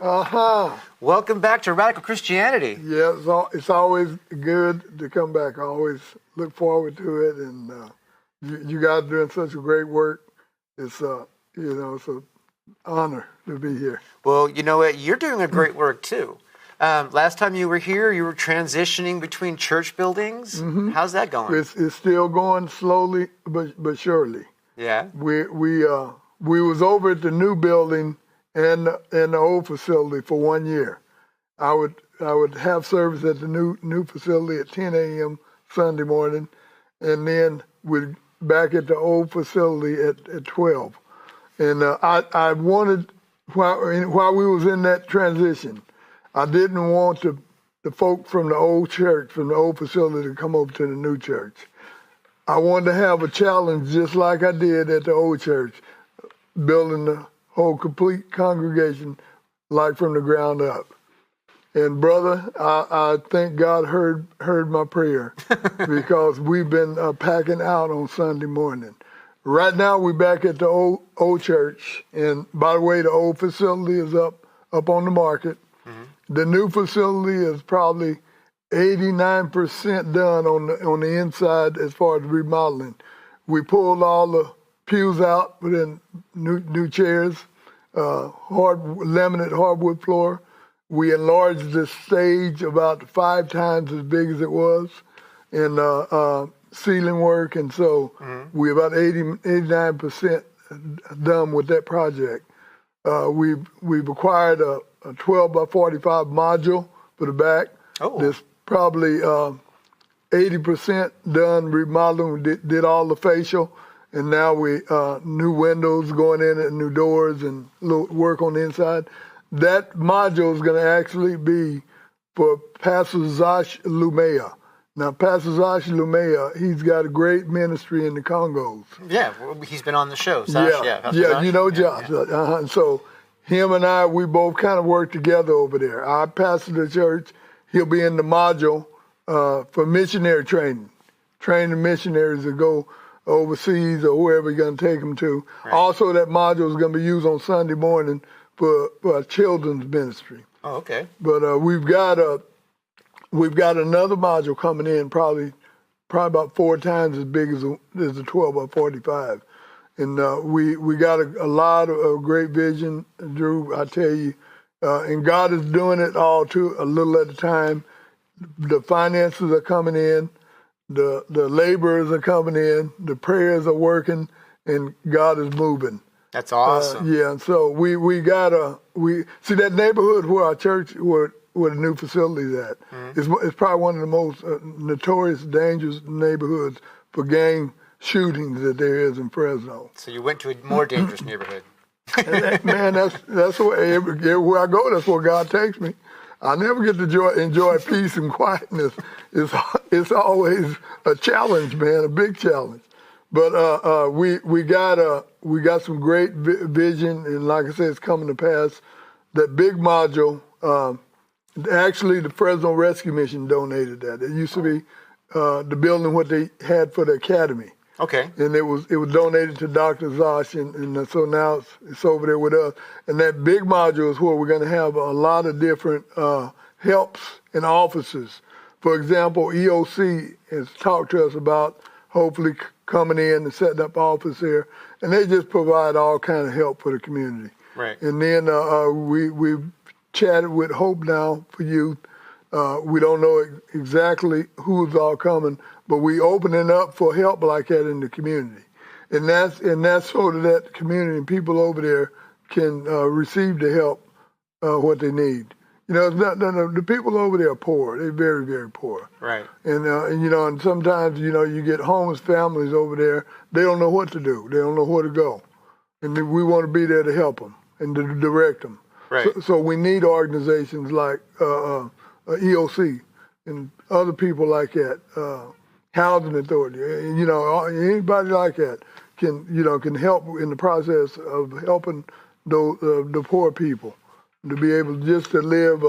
welcome back to Radical Christianity. Yeah, it's always good to come back. I always look forward to it, and you guys are doing such a great work. It's it's an honor to be here. Well, you know what? You're doing a great work too. Last time you were here, you were transitioning between church buildings. Mm-hmm. How's that going? It's still going slowly, but surely. Yeah. We was over at the new building and the old facility for 1 year. I would have service at the new facility at 10 a.m. Sunday morning, and then we'd back at the old facility at 12. And I wanted, while we was in that transition, I didn't want the folk from the old church, from the old facility, to come over to the new church. I wanted to have a challenge just like I did at the old church, building the whole complete congregation like from the ground up. And brother, I think God heard my prayer because we've been packing out on Sunday morning. Right now we're back at the old church, and by the way, the old facility is up on the market. Mm-hmm. The new facility is probably 89% done on the inside as far as remodeling. We pulled all the pews out, put in new chairs, laminate hardwood floor. We enlarged the stage about 5 times as big as it was, and ceiling work, and so we're about 89% done with that project. We've acquired a 12 by 45 module for the back. Oh. That's probably 80% done remodeling. We did all the facial, and now we new windows going in and new doors and little work on the inside. That module is going to actually be for Pastor Zash Lumea. Now, Pastor Zash Lumea, he's got a great ministry in the Congos. Yeah, he's been on the show. Zash, yeah, you know Josh. Yeah. And so him and I, we both kind of work together over there. I pastor the church. He'll be in the module for missionary training missionaries to go overseas or wherever you're going to take them to. Right. Also, that module is going to be used on Sunday morning for a children's ministry. Oh, okay. But we've got another module coming in, probably about 4 times as big as the 12 by 45. And we got a lot of great vision, Drew, I tell you. And God is doing it all too, a little at a time. The finances are coming in, the laborers are coming in, the prayers are working, and God is moving. That's awesome. Yeah, and so we see that neighborhood where our church, where the new facility is at. Mm-hmm. It's probably one of the most notorious, dangerous neighborhoods for gang shootings that there is in Fresno. So you went to a more dangerous neighborhood. Man, that's where everywhere I go, that's where God takes me. I never get to enjoy peace and quietness. It's always a challenge, man, a big challenge. But we got some great vision, and like I said, it's coming to pass. That big module. Actually, the Fresno Rescue Mission donated that. It used to be the building what they had for the academy. Okay. And it was donated to Dr. Zosh, and so now it's over there with us. And that big module is where we're going to have a lot of different helps and offices. For example, EOC has talked to us about hopefully coming in and setting up office here, and they just provide all kind of help for the community. Right. And then we've chatted with Hope Now for Youth. We don't know exactly who's all coming, but we opening up for help like that in the community, and that's so that community and people over there can receive the help what they need. You know, the people over there are poor. They're very, very poor. Right. And and sometimes you get homeless families over there. They don't know what to do. They don't know where to go, and we want to be there to help them and to direct them. Right. So we need organizations like EOC and other people like that, Housing Authority. Anybody like that can help in the process of helping the poor people to be able just to live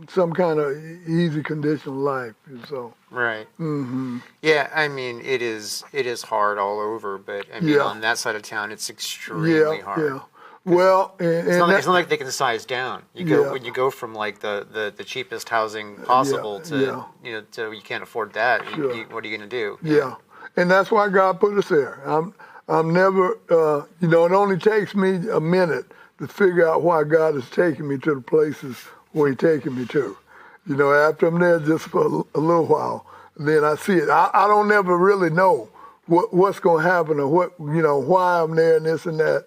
some kind of easy condition of life. And so Right. Yeah, I mean, it is hard all over, but I mean, on that side of town, it's extremely hard. Yeah. Well, It's not like they can size down. You go when you go from like the cheapest housing possible to to you can't afford that. What are you going to do? Yeah, and that's why God put us there. I'm never it only takes me a minute to figure out why God is taking me to the places where He's taking me to. After I'm there just for a little while, then I see it. I don't ever really know what's going to happen or why I'm there and this and that.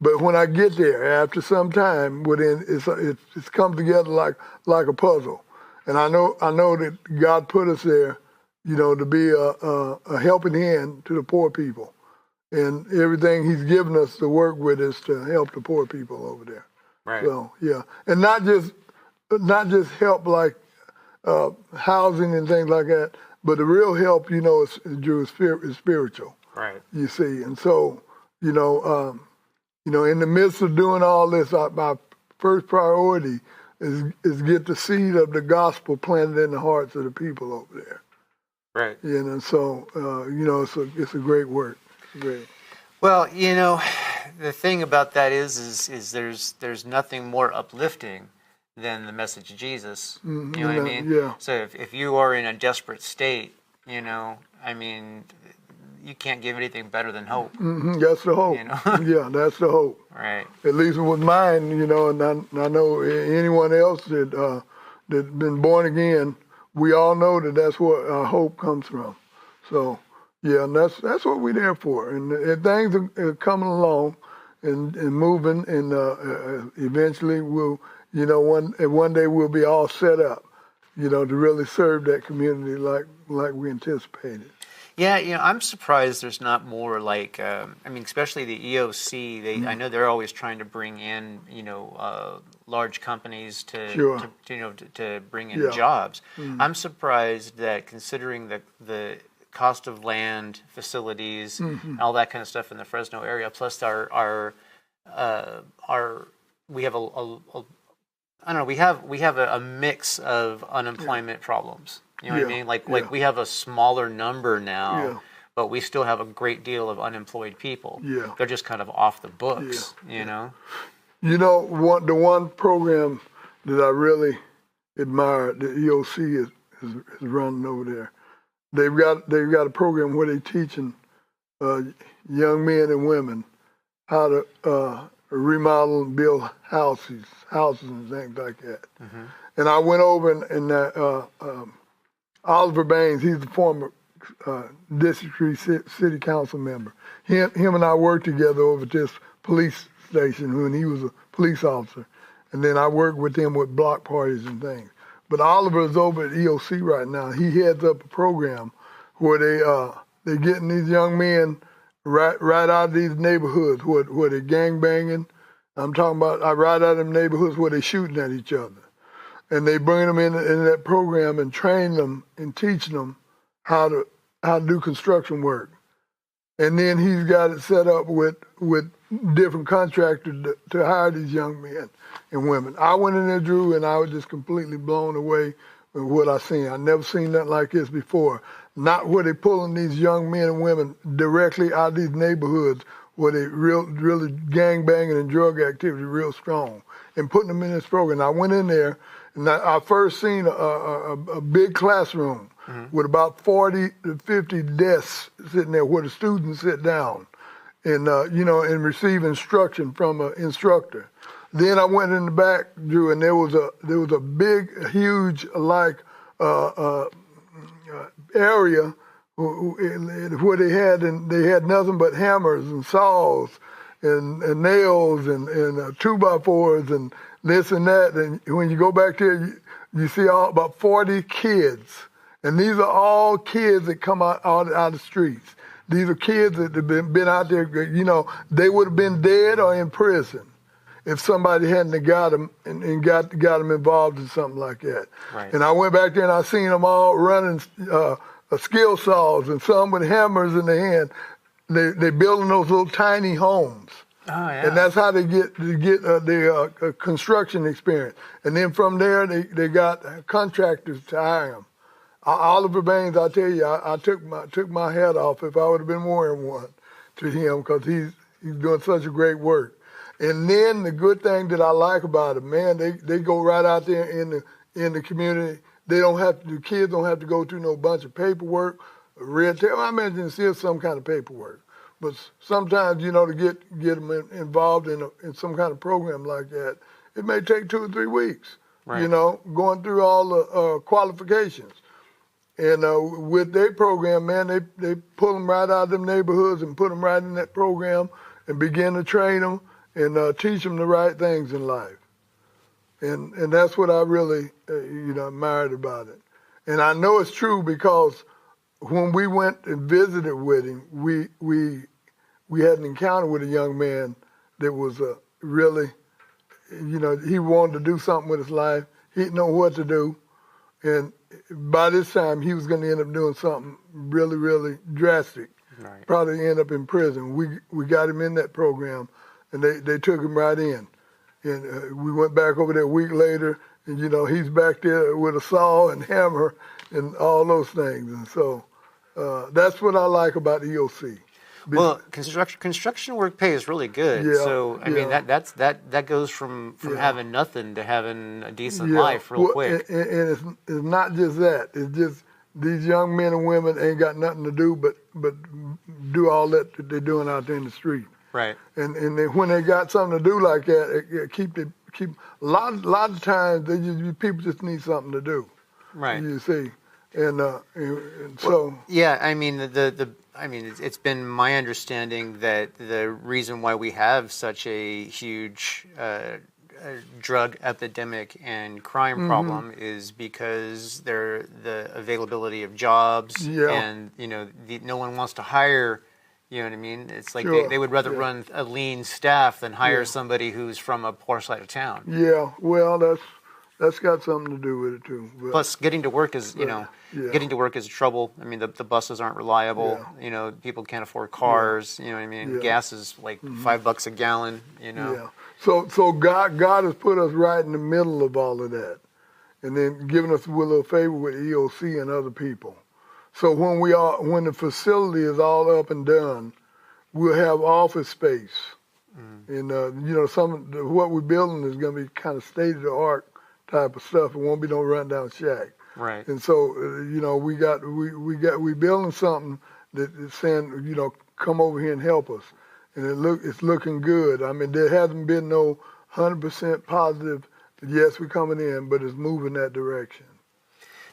But when I get there, after some time, it's come together like a puzzle, and I know that God put us there, to be a helping hand to the poor people, and everything He's given us to work with is to help the poor people over there. Right. So and not just help like housing and things like that, but the real help, is spiritual. Right. You see, and so in the midst of doing all this, my first priority is get the seed of the gospel planted in the hearts of the people over there. Right. So it's a great work. Great. Well, the thing about that is there's nothing more uplifting than the message of Jesus. You know what I mean? Yeah. So if you are in a desperate state, you can't give anything better than hope. That's the hope. Yeah, that's the hope. Right. At least with mine, and I know anyone else that been born again, we all know that that's where our hope comes from. So, and that's what we're there for. And things are coming along and moving, and eventually we'll, one day we'll be all set up, to really serve that community like we anticipated. Yeah, I'm surprised there's not more like, especially the EOC. I know they're always trying to bring in, large companies to bring in jobs. I'm surprised that considering the cost of land, facilities, all that kind of stuff in the Fresno area, plus we have we have a mix of unemployment problems. You know what I mean? Like we have a smaller number now, but we still have a great deal of unemployed people. Yeah. They're just kind of off the books, The one program that I really admire, the EOC is running over there. They've got a program where they're teaching young men and women how to remodel and build houses and things like that. And I went over and Oliver Baines, he's the former District 3 City Council member. Him and I worked together over at this police station when he was a police officer. And then I worked with him with block parties and things. But Oliver's over at EOC right now. He heads up a program where they're getting these young men right out of these neighborhoods where they're gangbanging. I'm talking about right out of them neighborhoods where they're shooting at each other. And they bring them in that program and train them and teach them how to do construction work. And then he's got it set up with different contractors to hire these young men and women. I went in there, Drew, and I was just completely blown away with what I seen. I never seen nothing like this before. Not where they pulling these young men and women directly out of these neighborhoods where they really gang banging and drug activity real strong, and putting them in this program. I went in there, and I first seen a big classroom with about 40 to 50 desks sitting there where the students sit down and receive instruction from an instructor. Then I went in the back, Drew, and there was a big, huge area where they had nothing but hammers and saws and nails and 2x4s and this and that. And when you go back there, you see about 40 kids. And these are all kids that come out of the streets. These are kids that have been out there, they would have been dead or in prison if somebody hadn't got them and got them involved in something like that. Right. And I went back there and I seen them all running skill saws and some with hammers in their hand. They building those little tiny homes. Oh, yeah. And that's how they get the construction experience. And then from there, they got contractors to hire them. Oliver Baines, I tell you, I took my hat off if I would have been wearing one to him, because he's doing such a great work. And then the good thing that I like about it, man, they go right out there in the community. The kids don't have to go through no bunch of paperwork, red tape. I imagine it's still some kind of paperwork. But sometimes, to get them involved in some kind of program like that, it may take 2 or 3 weeks, Right. going through all the qualifications. And with their program, man, they pull them right out of them neighborhoods and put them right in that program and begin to train them and teach them the right things in life. And that's what I really, admired about it. And I know it's true because when we went and visited with him, we had an encounter with a young man that was really, he wanted to do something with his life. He didn't know what to do. And by this time, he was going to end up doing something really, really drastic. Right. Probably end up in prison. We got him in that program, and they took him right in. And we went back over there a week later, and, he's back there with a saw and hammer and all those things. And so that's what I like about EOC. Well, construction work pay is really good. Yeah, So I mean yeah. that goes from having nothing to having a decent Yeah. life real Well, quick. And it's not just that. It's just these young men and women ain't got nothing to do but do all that they're doing out there in the street. Right. And then when they got something to do like that, it keep a lot of times people just need something to do. Right. You see, and so Yeah, I mean it's been my understanding that the reason why we have such a huge drug epidemic and crime problem is because the availability of jobs and no one wants to hire. You know what I mean? It's like Sure. they would rather run a lean staff than hire somebody who's from a poor side of town. yeah, well that's got something to do with it too. But, Plus, getting to work is getting to work is trouble. I mean, the buses aren't reliable. Yeah. People can't afford cars. You know what I mean? Yeah. Gas is like $5 a gallon. Yeah. So God has put us right in the middle of all of that, and then giving us a little favor with EOC and other people. So when the facility is all up and done, we'll have office space, and what we're building is going to be kind of state of the art type of stuff. It won't be no rundown shack. Right. And so we building something that is saying come over here and help us, and it's looking good. I mean there hasn't been no 100% positive. Yes, we're coming in, but it's moving that direction.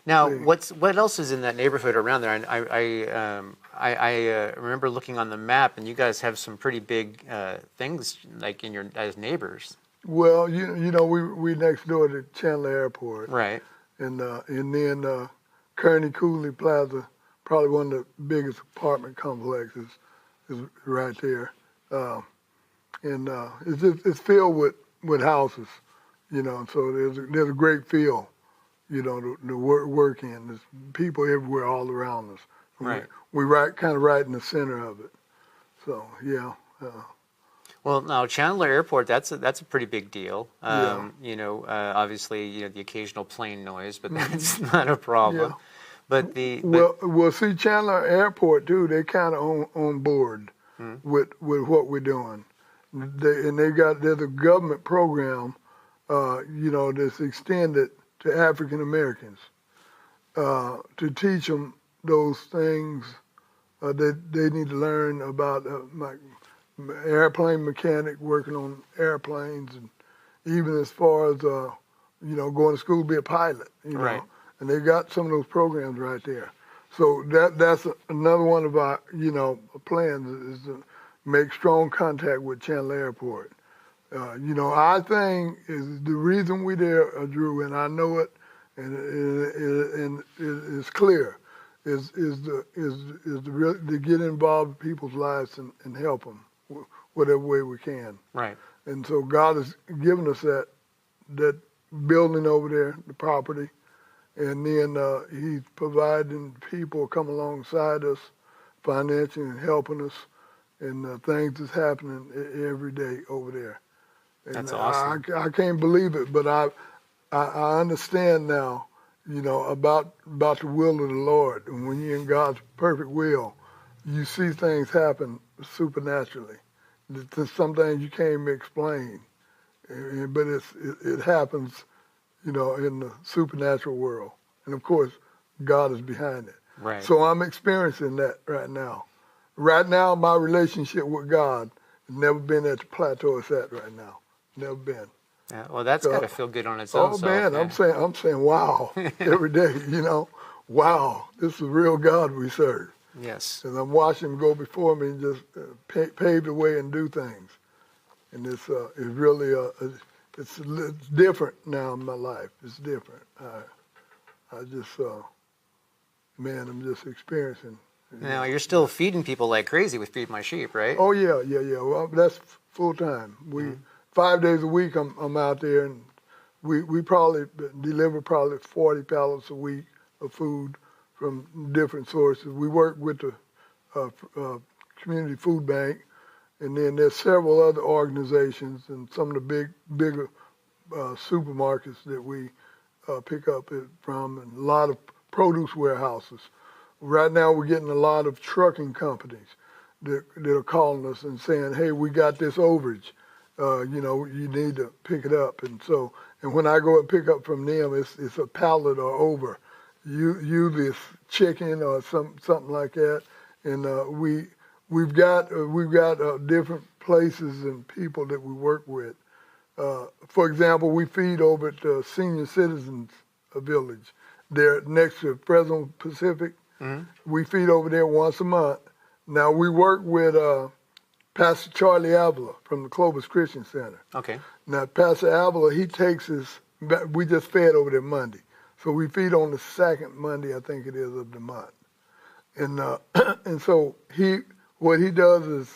Now, what else is in that neighborhood around there? I remember looking on the map, and you guys have some pretty big things like as neighbors. Well, we next door to Chandler Airport, Right. and then Kearney Cooley Plaza, probably one of the biggest apartment complexes, is right there, and it's filled with houses, so there's a great feel. To work in. There's people everywhere all around us. Right. We kind of right in the center of it. So, yeah. Well, now Chandler Airport, that's a pretty big deal. Yeah. Obviously, the occasional plane noise, but that's not a problem. Yeah. But Well, see, Chandler Airport, too, they kind of on board with what we're doing. There's a government program, that's extended to African Americans to teach them those things that they need to learn about, like airplane mechanic, working on airplanes, and even as far as going to school to be a pilot. Right. And they got some of those programs right there. So that's another one of our plans is to make strong contact with Chandler Airport. Our thing is the reason we there, Drew, and I know it, and it's clear, is to get involved in people's lives and help them whatever way we can. Right. And so God has given us that building over there, the property, and then He's providing people come alongside us financially and helping us. and things is happening every day over there. And That's awesome. I can't believe it, but I understand now, about the will of the Lord. And when you're in God's perfect will, you see things happen supernaturally. There's some things you can't even explain, but it happens, in the supernatural world. And of course, God is behind it. Right. So I'm experiencing that right now. Right now, my relationship with God has never been at the plateau it's at right now. Never been. Yeah, well, that's got to feel good on its own. Oh self, man, yeah. I'm saying, wow, every day. Wow, this is a real God we serve. Yes. And I'm watching Him go before me and just pave the way and do things. And it's really it's different now in my life. It's different. I just I'm just experiencing. Now, you're still feeding people like crazy with Feed My Sheep, right? Oh yeah. Well, that's full time. 5 days a week I'm out there, and we probably deliver 40 pallets a week of food from different sources. We work with the community food bank, and then there's several other organizations and some of the bigger supermarkets that we pick up it from, and a lot of produce warehouses. Right now we're getting a lot of trucking companies that are calling us and saying, hey, we got this overage. You need to pick it up. And when I go and pick up from them, it's a pallet or over. Usually it's chicken or something like that. And we've got different places and people that we work with. For example, we feed over at the Senior Citizens Village. They're next to Fresno Pacific. Mm-hmm. We feed over there once a month. Now we work with Pastor Charlie Avila from the Clovis Christian Center. Okay. Now Pastor Avila, he takes us. We just fed over there Monday, so we feed on the second Monday, I think it is, of the month. And and so what he does is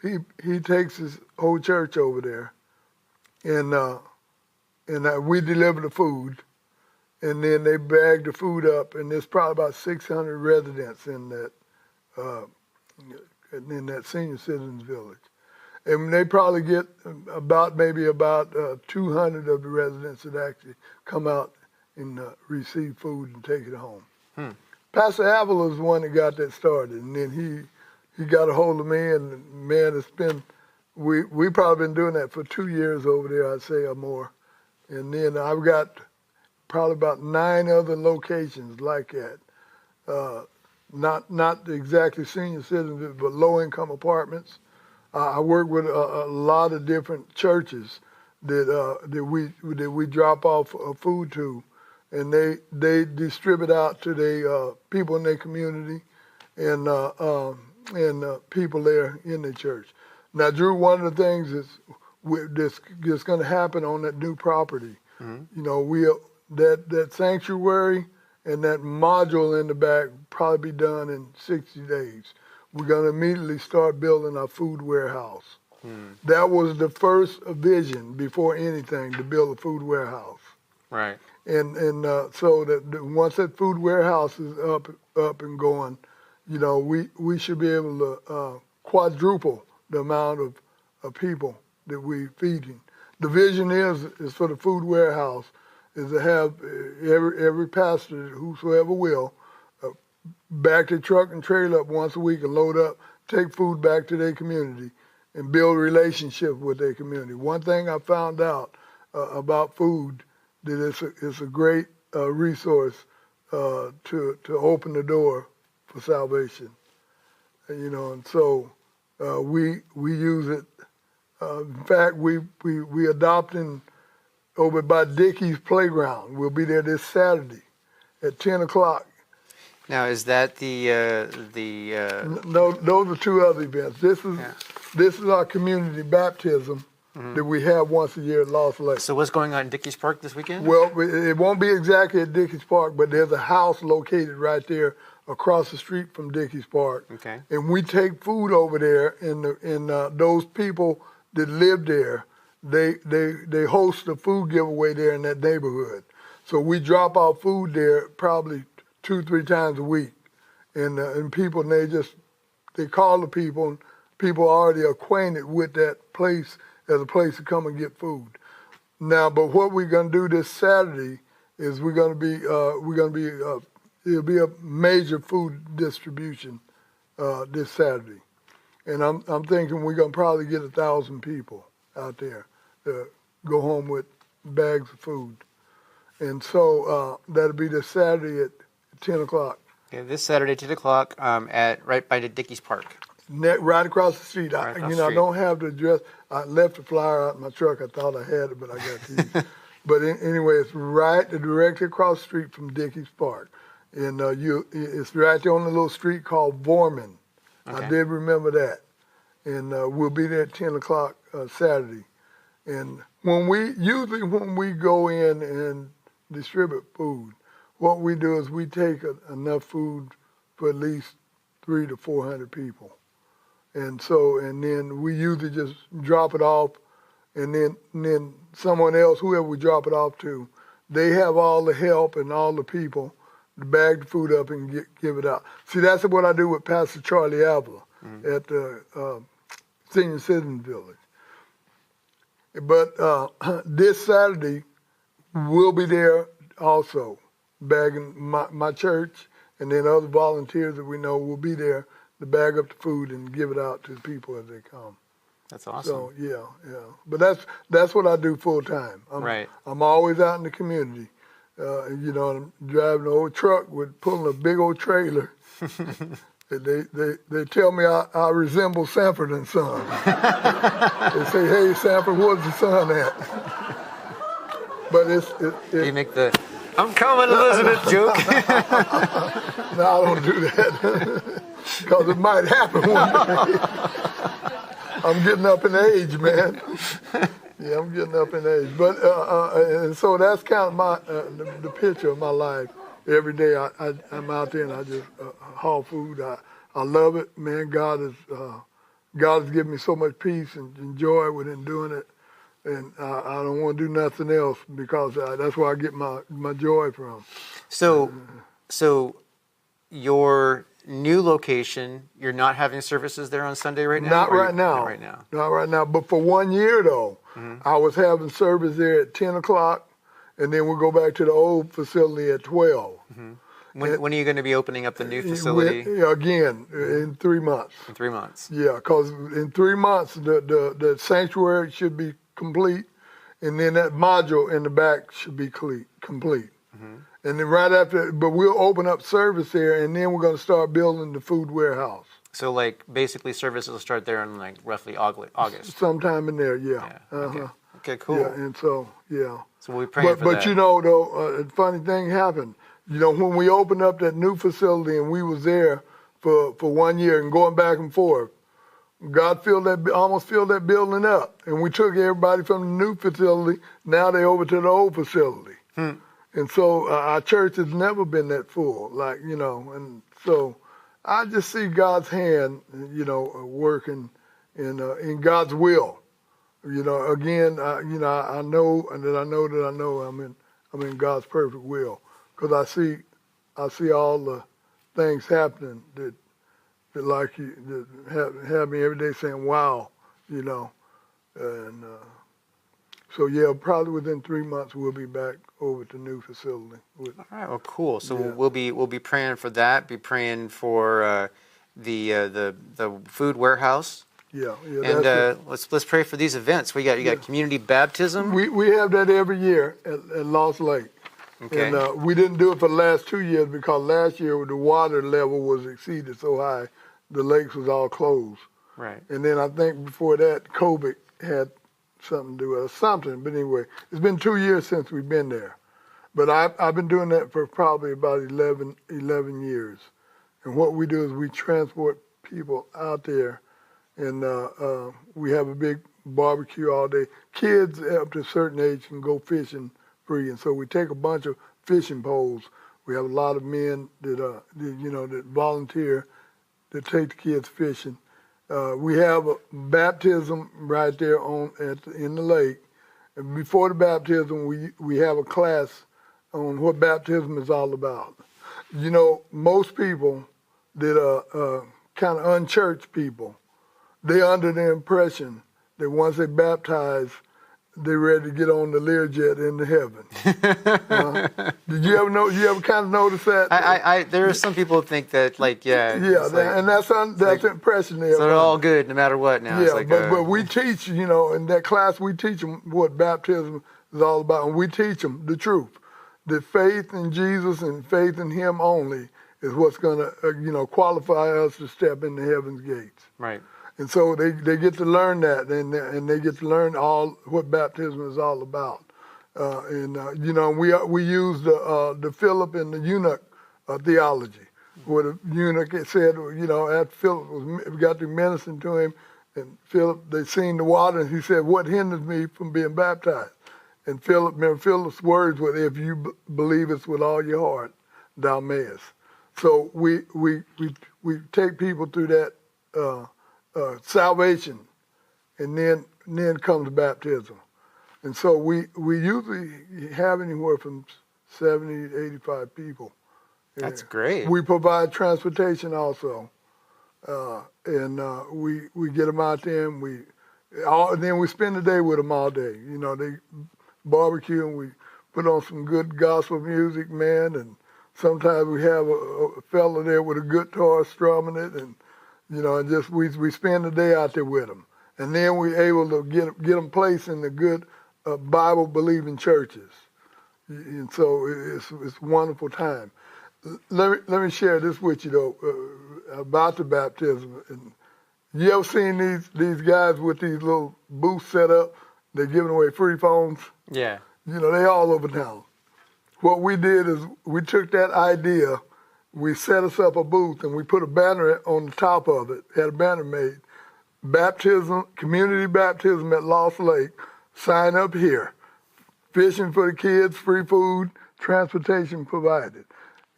he takes his whole church over there, and we deliver the food, and then they bag the food up, and there's probably about 600 residents in that senior citizens village, and they probably get about 200 of the residents that actually come out and receive food and take it home. Pastor Avila is the one that got that started, and then he got a hold of me, and man, it's been we probably been doing that for 2 years over there, I'd say, or more. And then I've got probably about 9 other locations like that. Not exactly senior citizens, but low-income apartments. I work with a lot of different churches that we drop off food to, and they distribute out to the people in their community and people there in the church. Now, Drew, one of the things that's going to happen on that new property, that sanctuary and that module in the back will probably be done in 60 days. We're going to immediately start building our food warehouse. That was the first vision before anything, to build a food warehouse. Right. And so that once that food warehouse is up and going, we should be able to quadruple the amount of people that we're feeding. The vision is for the food warehouse is to have every pastor, whosoever will, back their truck and trailer up once a week and load up, take food back to their community, and build relationships with their community. One thing I found out about food, that it's a great resource to open the door for salvation. And so we use it. In fact, we adopting over by Dickey's Playground. We'll be there this Saturday at 10 o'clock. Now, is that No, those are 2 other events. This is our community baptism that we have once a year at Lost Lake. So what's going on in Dickey's Park this weekend? Well, it won't be exactly at Dickey's Park, but there's a house located right there across the street from Dickey's Park. Okay. And we take food over there, and those people that live there, they host a food giveaway there in that neighborhood. So we drop our food there probably 2-3 times a week, and people, they call the people, people are already acquainted with that place as a place to come and get food. Now, but what we're going to do this Saturday is it'll be a major food distribution this Saturday. And I'm thinking we're going to probably get 1,000 people out there to go home with bags of food. And so that'll be this Saturday at 10 o'clock. Okay, this Saturday, 10 o'clock, at right by the Dickies Park. Right across the street. Right across the I street. don't have the address. I left the flyer out in my truck. I thought I had it, but I got these. But anyway, it's right directly across the street from Dickies Park. And it's right there on a little street called Vorman. Okay. I did remember that. And we'll be there at 10 o'clock Saturday. And when we go in and distribute food, what we do is we take enough food for at least 300 to 400 people. And then we usually just drop it off, and then someone else, whoever we drop it off to, they have all the help and all the people to bag the food up and give it out. See, that's what I do with Pastor Charlie Avila at the Senior Citizens Village. But this Saturday, we'll be there also, bagging my church, and then other volunteers that we know will be there to bag up the food and give it out to the people as they come. That's awesome. So yeah. But that's what I do full time. Right. I'm always out in the community. I'm driving an old truck pulling a big old trailer. They tell me I resemble Sanford and Son. They say, "Hey Sanford, where's the son at?" But You make the "I'm coming, Elizabeth" joke. No, I don't do that. Because it might happen one day. I'm getting up in age, man. Yeah, I'm getting up in age. But and so that's kind of my the picture of my life. Every day I'm out there and I just haul food. I love it, man. God has given me so much peace and joy within doing it, and I don't want to do nothing else because that's where I get my joy from. So your new location, you're not having services there on Sunday right now? Not right now. Not right now. Not right now. But for 1 year, though, I was having service there at 10 o'clock, and then we'll go back to the old facility at 12. When are you going to be opening up the new facility? Again, in 3 months. In 3 months. Yeah, because in 3 months, the sanctuary should be complete, and then that module in the back should be complete. And then right after, but we'll open up service there, and then we're going to start building the food warehouse. So, basically services will start there in, roughly August? Sometime in there, yeah. Okay, cool. Yeah, and so, yeah. So we'll be praying for that. But though, a funny thing happened. When we opened up that new facility and we was there for 1 year and going back and forth, God almost filled that building up. And we took everybody from the new facility, now they over to the old facility. And so our church has never been that full, and so I just see God's hand, working in God's will. Again, I know I'm in God's perfect will, because I see all the things happening that have me every day saying, wow, and so yeah, probably within 3 months we'll be back over at the new facility. All right, well, cool. So Yeah. we'll be praying for that. Be praying for the food warehouse. Yeah. And let's pray for these events. You got community baptism. We have that every year at Lost Lake. Okay. And we didn't do it for the last 2 years because last year the water level was exceeded so high, the lakes was all closed. Right. And then I think before that, COVID had something to do with it, something. But anyway, it's been 2 years since we've been there. But I've been doing that for probably about 11 years. And what we do is we transport people out there, and we have a big barbecue all day. Kids up to a certain age can go fishing free, and so we take a bunch of fishing poles. We have a lot of men that volunteer to take the kids fishing. We have a baptism right there in the lake. And before the baptism, we have a class on what baptism is all about. Most people that are kind of unchurched people, they're under the impression that once they baptize, they're ready to get on the Learjet into heaven. Did you ever know? You ever kind of notice that? There are some people who think that, like, Yeah, and that's the impression there. So they're all good no matter what now. Yeah, It's like, but we teach, in that class, we teach them what baptism is all about. And we teach them the truth, that faith in Jesus and faith in Him only is what's going to, qualify us to step into heaven's gates. Right. And so they get to learn that, and they get to learn all what baptism is all about. We use the Philip and the eunuch theology, where the eunuch said, after Philip got to ministering to him, and Philip, they seen the water, and he said, "What hinders me from being baptized?" And Philip's words were, "If you believe it with all your heart, thou mayest." So we take people through that salvation, and then comes baptism. And so we usually have anywhere from 70 to 85 people. That's great. We provide transportation also, and we get them out there, and then we spend the day with them all day. They barbecue, and we put on some good gospel music, man, and sometimes we have a fella there with a guitar strumming it, and and just we spend the day out there with them, and then we're able to get them placed in the good Bible-believing churches, and so it's a wonderful time. Let me share this with you though about the baptism. And you ever seen these guys with these little booths set up? They're giving away free phones. Yeah. They all over town. What we did is we took that idea, we set us up a booth, and we put a banner on the top of it, had a banner made, baptism, community baptism at Lost Lake, sign up here. Fishing for the kids, free food, transportation provided.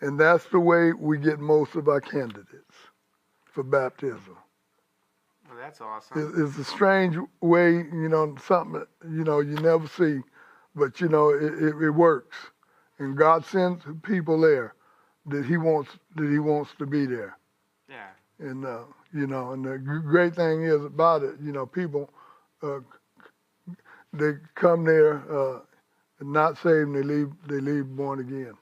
And that's the way we get most of our candidates for baptism. Well, that's awesome. It's a strange way, something that, you never see, but, it works. And God sends people there that He wants to be there. Yeah. And, and the great thing is about it, people, they come there not saved, and they leave born again.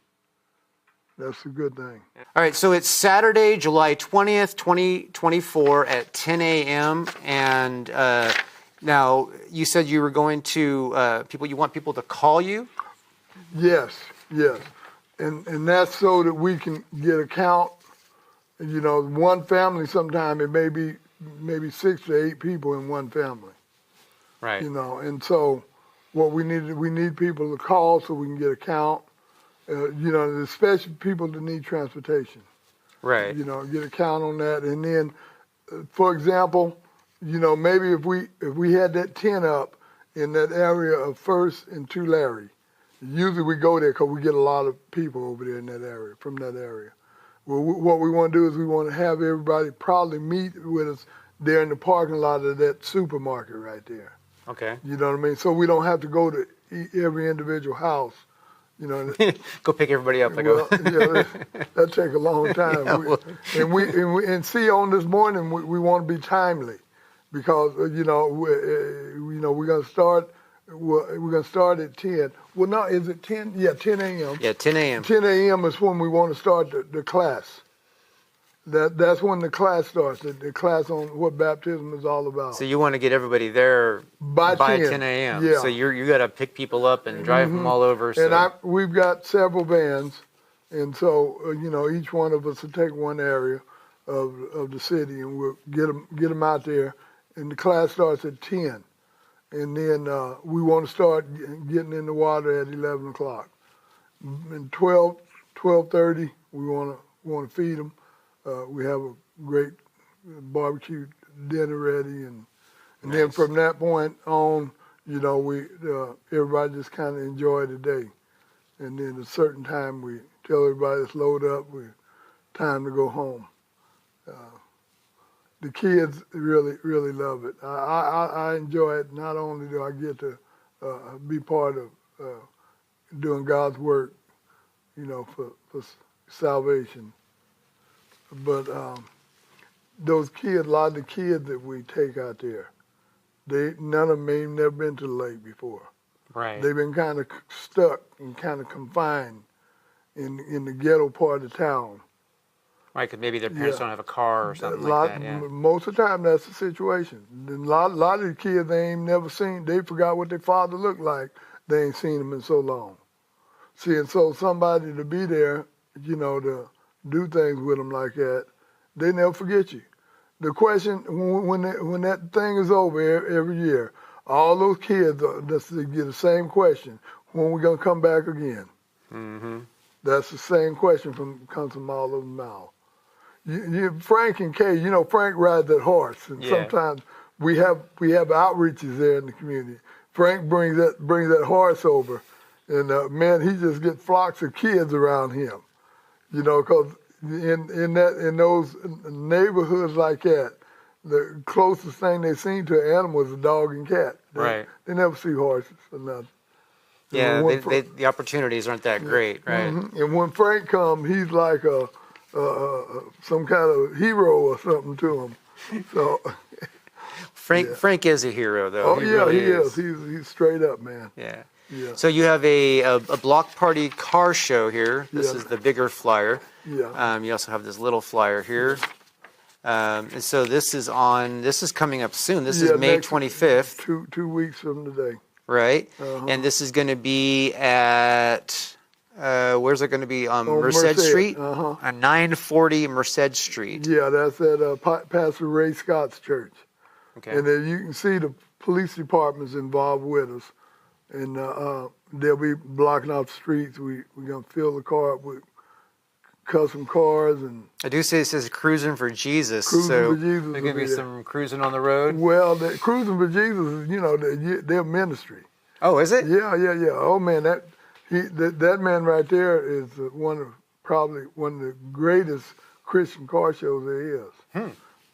That's a good thing. All right, so it's Saturday, July 20th, 2024 at 10 a.m. And now you said you were going to you want people to call you? Yes. And that's so that we can get a count. One family, sometime it may be maybe 6 to 8 people in one family. Right. And so what we need people to call so we can get a count. Especially people that need transportation. Right. Get a count on that. And then, for example, maybe if we had that tent up in that area of First and Tulare, usually we go there because we get a lot of people over there in that area, from that area. Well, what we want to do is we want to have everybody probably meet with us there in the parking lot of that supermarket right there. Okay. You know what I mean? So we don't have to go to every individual house. Go pick everybody up. That take a long time. Yeah, and see, on this morning we want to be timely, because we're gonna start. We're gonna start at 10. Well, no, is it 10? Yeah, 10 a.m. Yeah, 10 a.m. 10 a.m. is when we want to start the class. That's when the class starts. The class on what baptism is all about. So you want to get everybody there by 10 a.m. Yeah. So you got to pick people up and drive them all over. So. And we've got several vans, and so each one of us will take one area of the city, and we'll get them out there. And the class starts at 10, and then we want to start getting in the water at 11 o'clock. And 12:30, we want to feed them. We have a great barbecue dinner ready, and Nice. Then from that point on, we everybody just kind of enjoy the day, and then at a certain time we tell everybody to load up. Time to go home. The kids really love it. I enjoy it. Not only do I get to be part of doing God's work, for salvation. But those kids, a lot of the kids that we take out there, none of them ain't never been to the lake before. Right. They've been kind of stuck and kind of confined in the ghetto part of town. Right, because maybe their parents don't have a car or something lot, like that. Yeah. Most of the time, that's the situation. A lot of the kids they ain't never seen. They forgot what their father looked like. They ain't seen him in so long. See, and so somebody to be there, you know, to do things with them like that, they never forget you. The question when that thing is over every year, all those kids they get the same question: when we gonna come back again? Mm-hmm. That's the same question comes from all of them mouths. Frank and Kay, you know, Frank rides that horse, and sometimes we have outreaches there in the community. Frank brings that horse over, and man, he just gets flocks of kids around him, you know, because in those neighborhoods like that, the closest thing they seen to an animal is a dog and cat. They never see horses or nothing. Yeah, the opportunities aren't that great, right? Mm-hmm. And when Frank comes, he's like some kind of hero or something to him. So Frank is a hero, though. Oh, he is. He's straight up, man. Yeah. Yeah. So you have a block party car show here. This is the bigger flyer. Yeah. You also have this little flyer here. And so this is coming up soon. This is May 25th. 2 weeks from today. Right. And this is going to be at, where's it going to be? Merced Street? On 940 Merced Street. Yeah, that's at Pastor Ray Scott's church. Okay. And then you can see the police department's involved with us. And they'll be blocking off the streets. We're going to fill the car up with custom cars. And I do say it says Cruising for Jesus. Cruising so for Jesus there's going to be some cruising on the road? Well, Cruising for Jesus is, you know, their ministry. Oh, is it? Yeah. Oh, man, that man right there is probably one of the greatest Christian car shows there is.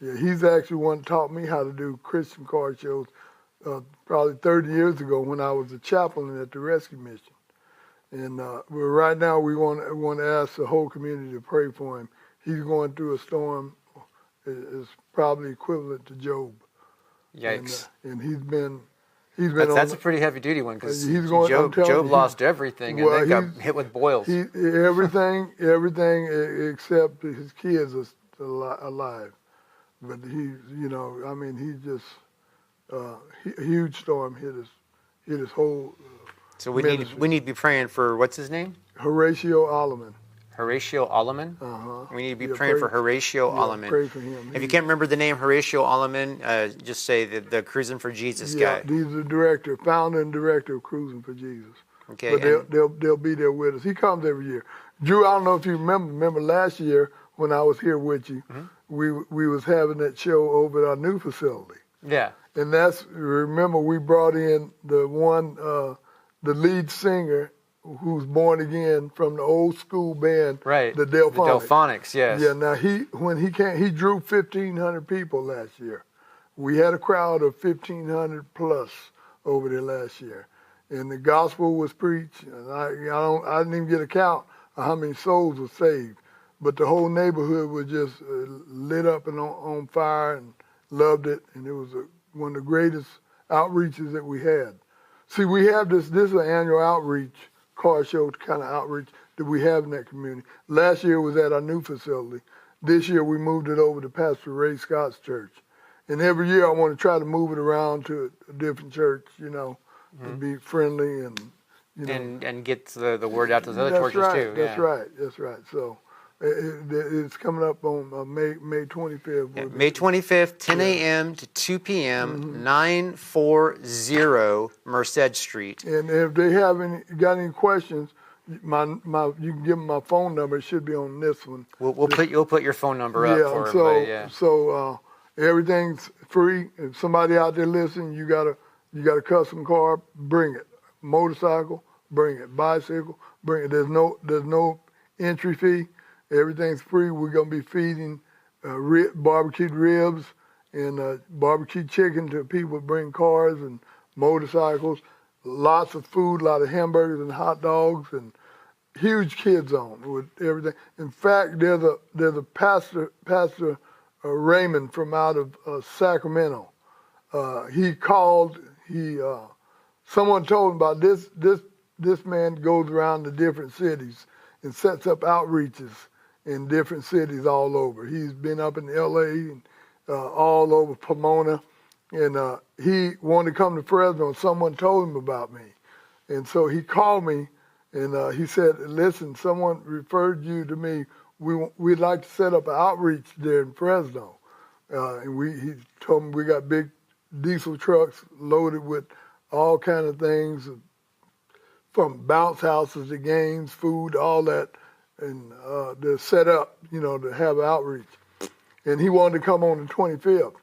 Yeah, he's actually one that taught me how to do Christian car shows probably 30 years ago when I was a chaplain at the rescue mission. And right now we want to ask the whole community to pray for him. He's going through a storm. It's probably equivalent to Job. Yikes! And he's been. That's a pretty heavy duty one because Job lost everything and then got hit with boils. Everything except his kids are still alive. But he just a huge storm hit his whole. So we need to be praying for what's his name? Horatio Alleman. Horatio Alleman? We need to be praying for Horatio Alleman. Pray for him. If you can't remember the name Horatio Alleman, just say the Cruising for Jesus guy. He's the founder and director of Cruising for Jesus. Okay. But they'll be there with us. He comes every year. Drew, I don't know if you remember last year when I was here with you, we was having that show over at our new facility. Yeah. And remember we brought in the lead singer who's born again from the old school band, right? The Delphonics. The Delphonics, yes. Yeah. Now when he came, he drew 1,500 people last year. We had a crowd of 1,500 plus over there last year, and the gospel was preached. And I didn't even get a count of how many souls were saved, but the whole neighborhood was just lit up and on fire and loved it, and it was one of the greatest outreaches that we had. See, we have this is an annual outreach, car show kind of outreach that we have in that community. Last year was at our new facility. This year we moved it over to Pastor Ray Scott's church. And every year I want to try to move it around to a different church, you know, and be friendly and, you know. And get the word out to the other churches too. That's right. So it's coming up on May 25th. Yeah, May 25th, 10 a.m. to 2 p.m., 940 Merced Street. And if they got any questions, you can give them my phone number. It should be on this one. You'll put your phone number up for everybody. Yeah. So everything's free. If somebody out there listening, you got a custom car, bring it. Motorcycle, bring it. Bicycle, bring it. There's no entry fee. Everything's free. We're going to be feeding barbecued ribs and barbecued chicken to people that bring cars and motorcycles. Lots of food, a lot of hamburgers and hot dogs, and huge kid zone with everything. In fact, there's a pastor Raymond from out of Sacramento. He called. Someone told him about this man goes around to different cities and sets up outreaches in different cities all over. He's been up in L.A. and all over Pomona, and he wanted to come to Fresno, and someone told him about me. And so he called me, and he said, listen, someone referred you to me. We'd like to set up an outreach there in Fresno. And he told me we got big diesel trucks loaded with all kind of things, from bounce houses to games, food, all that, and they're set up, to have outreach. And he wanted to come on the 25th.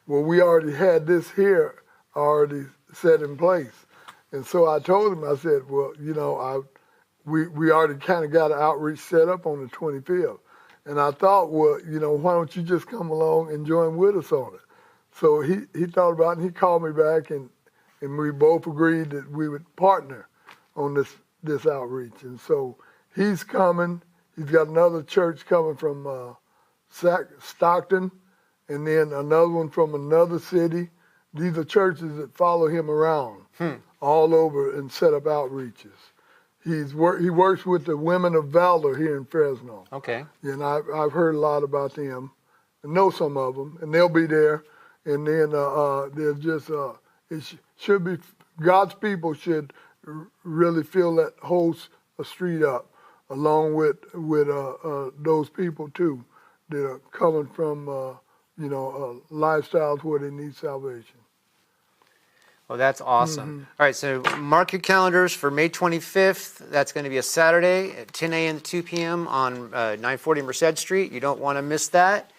Well, we already had this here already set in place. And so I told him, I said, well, we already kind of got an outreach set up on the 25th. And I thought, well, why don't you just come along and join with us on it? So he thought about it, and he called me back, and we both agreed that we would partner on this outreach. And so he's coming. He's got another church coming from Stockton, and then another one from another city. These are churches that follow him around all over and set up outreaches. He works with the Women of Valor here in Fresno. Okay. And I've heard a lot about them, and know some of them, and they'll be there. And then there's just should be God's people should really fill that whole street up, along with those people too that are coming from lifestyles where they need salvation. Well, that's awesome. All right, so mark your calendars for May 25th. That's going to be a Saturday at 10 a.m. to 2 p.m. on 940 Merced Street. You don't want to miss that.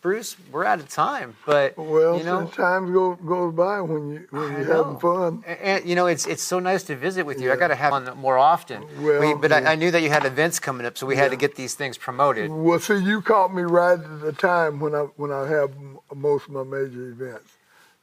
Bruce, we're out of time, but time goes by when you're having fun. And it's so nice to visit with you. I got to have on more often. I knew that you had events coming up, so we had to get these things promoted. Well, see, you caught me right at the time when I have most of my major events.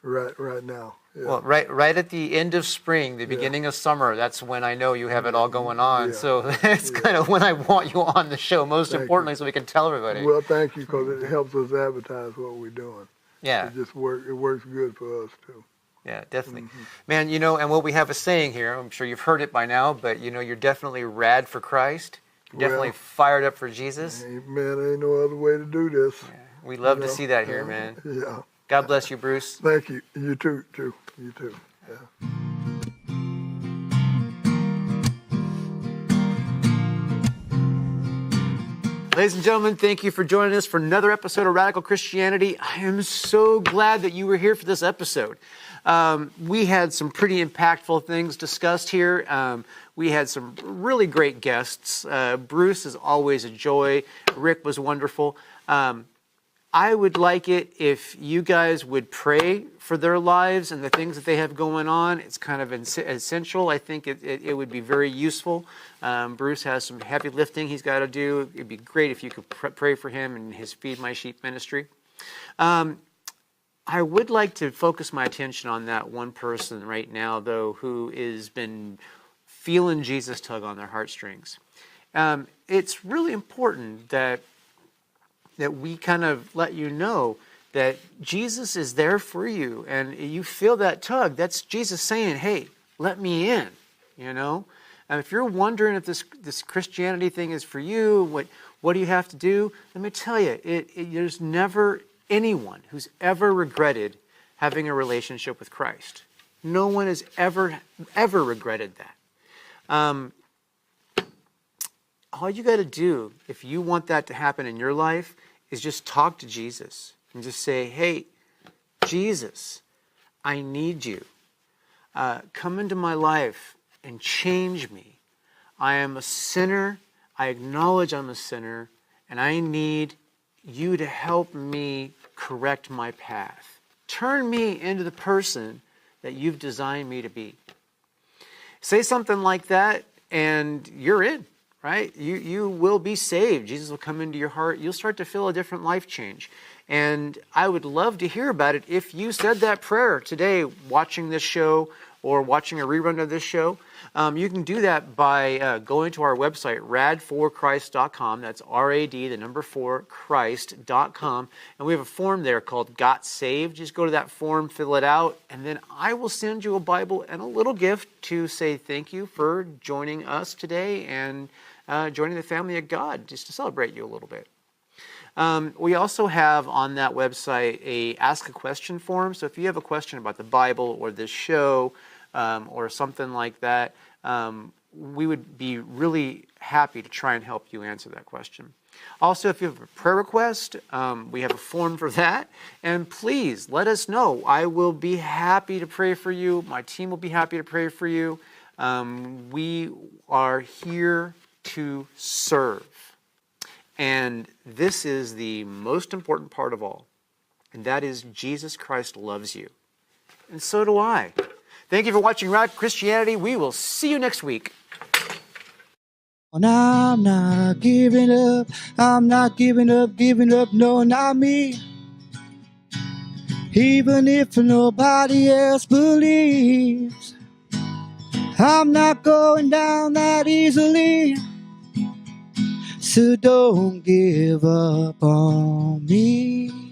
Right now. Yeah. Well, right at the end of spring, the beginning of summer, that's when I know you have it all going on. Yeah. So that's kind of when I want you on the show, most importantly, so we can tell everybody. Well, thank you, because it helps us advertise what we're doing. Yeah. It works good for us, too. Yeah, definitely. Man, and what we have a saying here, I'm sure you've heard it by now, but, you're definitely rad for Christ. You're definitely fired up for Jesus. Man, ain't no other way to do this. Yeah. We love to see that here, man. Yeah. God bless you, Bruce. Thank you. You too. You too. Yeah. Ladies and gentlemen, thank you for joining us for another episode of Radical Christianity. I am so glad that you were here for this episode. We had some pretty impactful things discussed here. We had some really great guests. Bruce is always a joy. Rick was wonderful. I would like it if you guys would pray for their lives and the things that they have going on. It's kind of essential. I think it would be very useful. Bruce has some heavy lifting he's got to do. It'd be great if you could pray for him and his Feed My Sheep ministry. I would like to focus my attention on that one person right now, though, who has been feeling Jesus tug on their heartstrings. It's really important that we kind of let you know that Jesus is there for you, and you feel that tug. That's Jesus saying, hey, let me in, And if you're wondering if this Christianity thing is for you, what do you have to do? Let me tell you, there's never anyone who's ever regretted having a relationship with Christ. No one has ever regretted that. All you got to do, if you want that to happen in your life, is just talk to Jesus and just say, hey, Jesus, I need you. Come into my life and change me. I am a sinner. I acknowledge I'm a sinner, and I need you to help me correct my path. Turn me into the person that you've designed me to be. Say something like that, and you're in. Right? You will be saved. Jesus will come into your heart. You'll start to feel a different life change. And I would love to hear about it if you said that prayer today, watching this show, or watching a rerun of this show, you can do that by going to our website, rad4christ.com. That's R-A-D, the number 4, Christ.com. And we have a form there called Got Saved. Just go to that form, fill it out, and then I will send you a Bible and a little gift to say thank you for joining us today and joining the family of God, just to celebrate you a little bit. We also have on that website a Ask a Question form. So if you have a question about the Bible or this show or something like that, we would be really happy to try and help you answer that question. Also, if you have a prayer request, we have a form for that. And please let us know. I will be happy to pray for you. My team will be happy to pray for you. We are here to serve. And this is the most important part of all, and that is Jesus Christ loves you. And so do I. Thank you for watching Rad Christianity. We will see you next week. And I'm not giving up, I'm not giving up, no, not me. Even if nobody else believes, I'm not going down that easily. So don't give up on me.